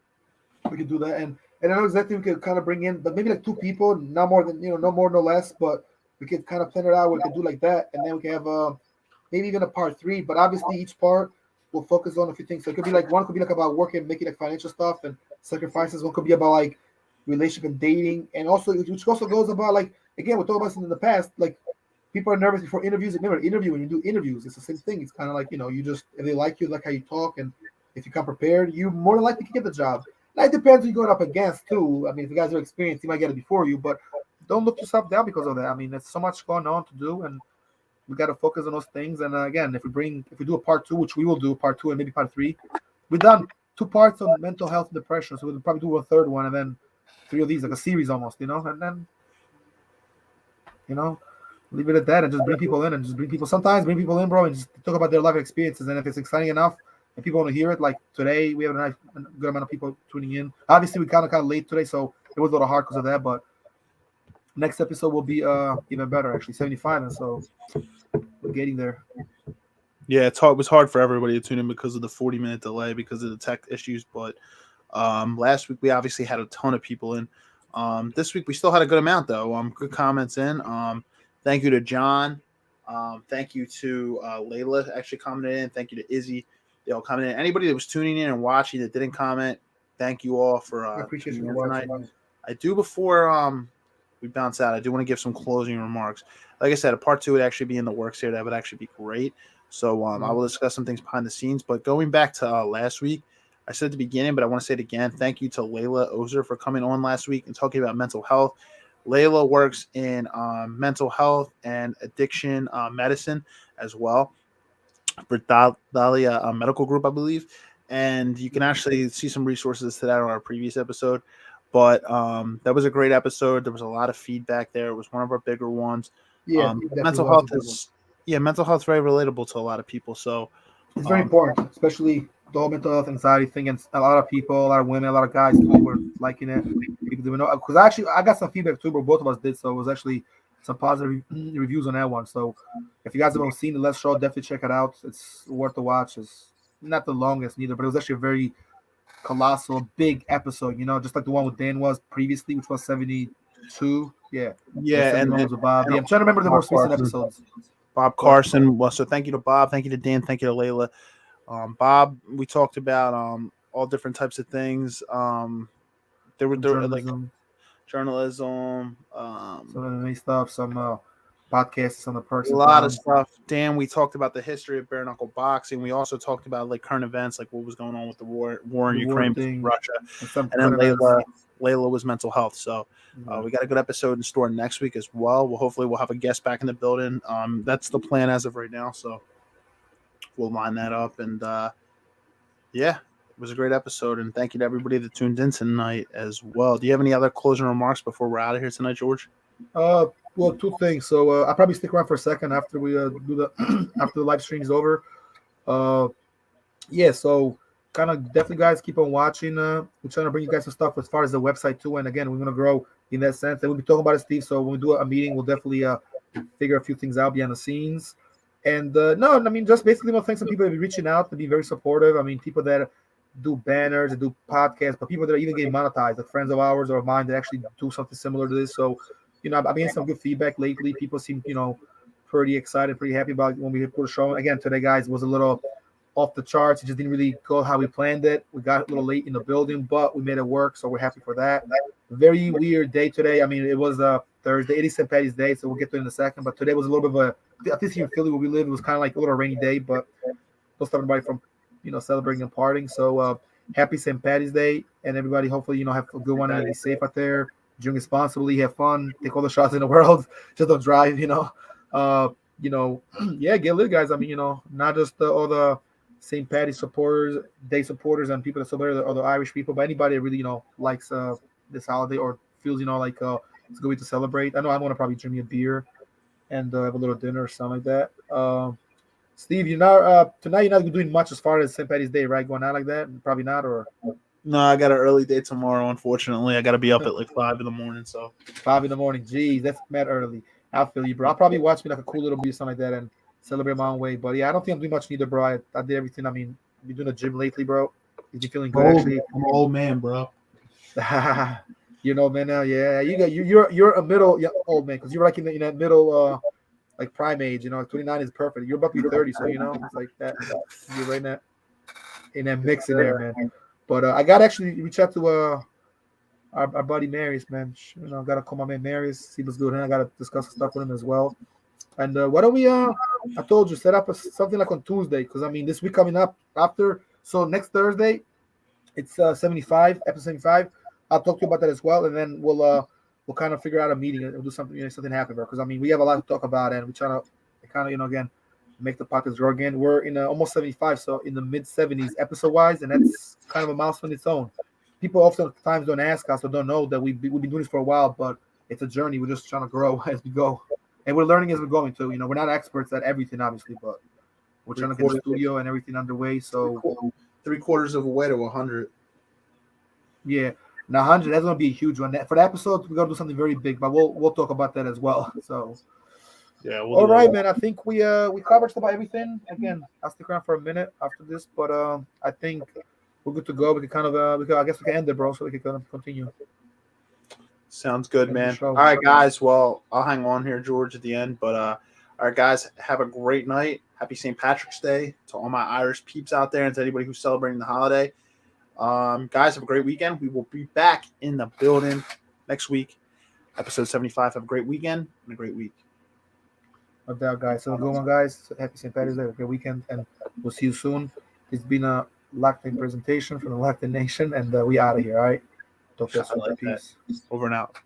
We could do that, and I know exactly we could kind of bring in, but maybe like 2 people, not more than no more, no less. But we could kind of plan it out. We could do like that, and then we can have maybe even a part 3. But obviously, each part will focus on a few things. So it could be like one could be like about working, making like financial stuff and sacrifices. One could be about like relationship and dating, and also which also goes about like again we talked about this in the past. Like people are nervous before interviews. Remember, when you do interviews, it's the same thing. It's kind of like you just if they like you, like how you talk, and if you come prepared, you more than likely can get the job. That depends who you're going up against too. I mean, if you guys are experienced, you might get it before you, but don't look yourself down because of that. I mean, there's so much going on to do, and we got to focus on those things. And again, if we do a part 2, which we will do part 2 and maybe part 3, we've done 2 parts on mental health and depression, so we'll probably do a third one and then 3 of these, like a series almost, and then leave it at that and just bring people in and just bring people. Sometimes bring people in, bro, and just talk about their life experiences. And if it's exciting enough and people want to hear it, like today, we have a good amount of people tuning in. Obviously, we kind of late today, so it was a little hard because of that. But next episode will be even better, actually, 75, and so we're getting there. Yeah, it's hard. It was hard for everybody to tune in because of the 40-minute delay because of the tech issues. But last week we obviously had a ton of people in. This week we still had a good amount though. Good comments in. Thank you to John. Thank you to Layla actually commented in. Thank you to Izzy. They all commented in. Anybody that was tuning in and watching that didn't comment, thank you all for I appreciate you tonight. I do before we bounce out. I do want to give some closing remarks. Like I said, a part 2 would actually be in the works here. That would actually be great. So I will discuss some things behind the scenes. But going back to last week, I said at the beginning, but I want to say it again. Thank you to Layla Ozer for coming on last week and talking about mental health. Layla works in mental health and addiction medicine as well for Dahlia Medical Group, I believe. And you can actually see some resources to that on our previous episode. But that was a great episode. There was a lot of feedback there. It was one of our bigger ones. Yeah, mental health is mental health is very relatable to a lot of people. So it's very important, especially the whole mental health anxiety thing. And a lot of people, a lot of women, a lot of guys too were liking it. People didn't know because I got some feedback too, but both of us did. So it was actually some positive reviews on that one. So if you guys haven't seen the Let's Show, definitely check it out. It's worth the watch. It's not the longest neither, but it was actually a very colossal, big episode. Just like the one with Dan was previously, which was 72. Yeah, and was with Bob. I'm trying to remember the most recent episodes. Bob Carson. Well, so thank you to Bob, thank you to Dan, thank you to Layla. Bob, we talked about all different types of things. There were like journalism, some MMA stuff, some podcasts, some of the perks. A lot of stuff. Dan, we talked about the history of bare knuckle boxing. We also talked about like current events, like what was going on with the war in Ukraine, Russia, and then Layla was mental health. So we got a good episode in store next week as well. Hopefully we'll have a guest back in the building. That's the plan as of right now. So we'll line that up. And yeah, it was a great episode. And thank you to everybody that tuned in tonight as well. Do you have any other closing remarks before we're out of here tonight, George? Well, 2 things. So I'll probably stick around for a second after we do the after the live stream is over. Yeah, so kind of definitely, guys, keep on watching. We're trying to bring you guys some stuff as far as the website too. And again, we're gonna grow in that sense. And we'll be talking about it, Steve. So when we do a meeting, we'll definitely figure a few things out behind the scenes. And no, I mean, just basically, thanks to people that be reaching out to be very supportive. I mean, people that do banners and do podcasts, but people that are even getting monetized, like friends of ours or of mine that actually do something similar to this. So, I've been getting some good feedback lately. People seem, pretty excited, pretty happy about when we put a show. Again, today, guys, was a little off the charts. It just didn't really go how we planned it. We got a little late in the building, but we made it work, so we're happy for that. Very weird day today. I mean, it was Thursday. It is St. Patty's Day, so we'll get to it in a second. But today was a little bit of I think here in Philly where we live, it was kind of like a little rainy day, but don't stop everybody from, celebrating and partying. So happy St. Patty's Day, and everybody hopefully, have a good one and be safe out there. Drink responsibly, have fun, take all the shots in the world. Just don't drive, yeah, get lit, guys. I mean, not just all the St. Patty's supporters, Day supporters, and people that celebrate other Irish people, but anybody that really, likes this holiday or feels, like it's a good way to celebrate. I know I'm gonna probably drink me a beer and have a little dinner or something like that. Steve, you're not tonight. You're not doing much as far as St. Patty's Day, right? Going out like that? Probably not, or No, I got an early day tomorrow. Unfortunately, I got to be up at like 5 in the morning. So 5 in the morning. Jeez, that's mad early. I feel you, bro. I'll probably watch me like a cool little beer, something like that, and celebrate my own way. But yeah, I don't think I'm doing much neither, bro. I did everything. I mean, I've been doing the gym lately, bro. You been feeling good, actually? I'm an old man, bro. Man. Yeah, you're a middle old man because you're like in that middle like prime age. 29 is perfect. You're about to be 30, so it's like that. You're right in that mix in there, man. But I got actually reach out to our buddy Marius, man. Gotta call my man Marius, see what's good, and I gotta discuss some stuff with him as well. And why don't we? I told you set up something like on Tuesday, because I mean this week coming up after. So next Thursday, it's 75 episode 75. I'll talk to you about that as well, and then we'll kind of figure out a meeting and we'll do something, something happen, bro. Because I mean we have a lot to talk about, and we're trying to kind of again make the podcast grow again. We're in almost 75, so in the mid 70s episode wise, and that's kind of a milestone in its own. People oftentimes don't ask us or don't know that we've been doing this for a while, but it's a journey. We're just trying to grow as we go, and we're learning as we're going too. We're not experts at everything, obviously, but we're trying to get the studio and everything underway. So 3/4 of a way to 100. Yeah, now 100. That's gonna be a huge one. For the episode, we're gonna do something very big, but we'll talk about that as well. So. Yeah. All right, man. I think we covered just about everything. Again, I'll stick around for a minute after this, but I think we're good to go. We can kind of I guess we can end it, bro, so we can kind of continue. Sounds good, man. All right, guys. Well, I'll hang on here, George, at the end. But all right, guys, have a great night. Happy St. Patrick's Day to all my Irish peeps out there and to anybody who's celebrating the holiday. Guys, have a great weekend. We will be back in the building next week, episode 75. Have a great weekend and a great week. No doubt, guys. So, good one, guys. Happy St. Patrick's Day. Have a great weekend, and we'll see you soon. It's been a Locked In presentation from the Locked In Nation, and we out of here, all right? Talk to us soon. Peace. Over and out.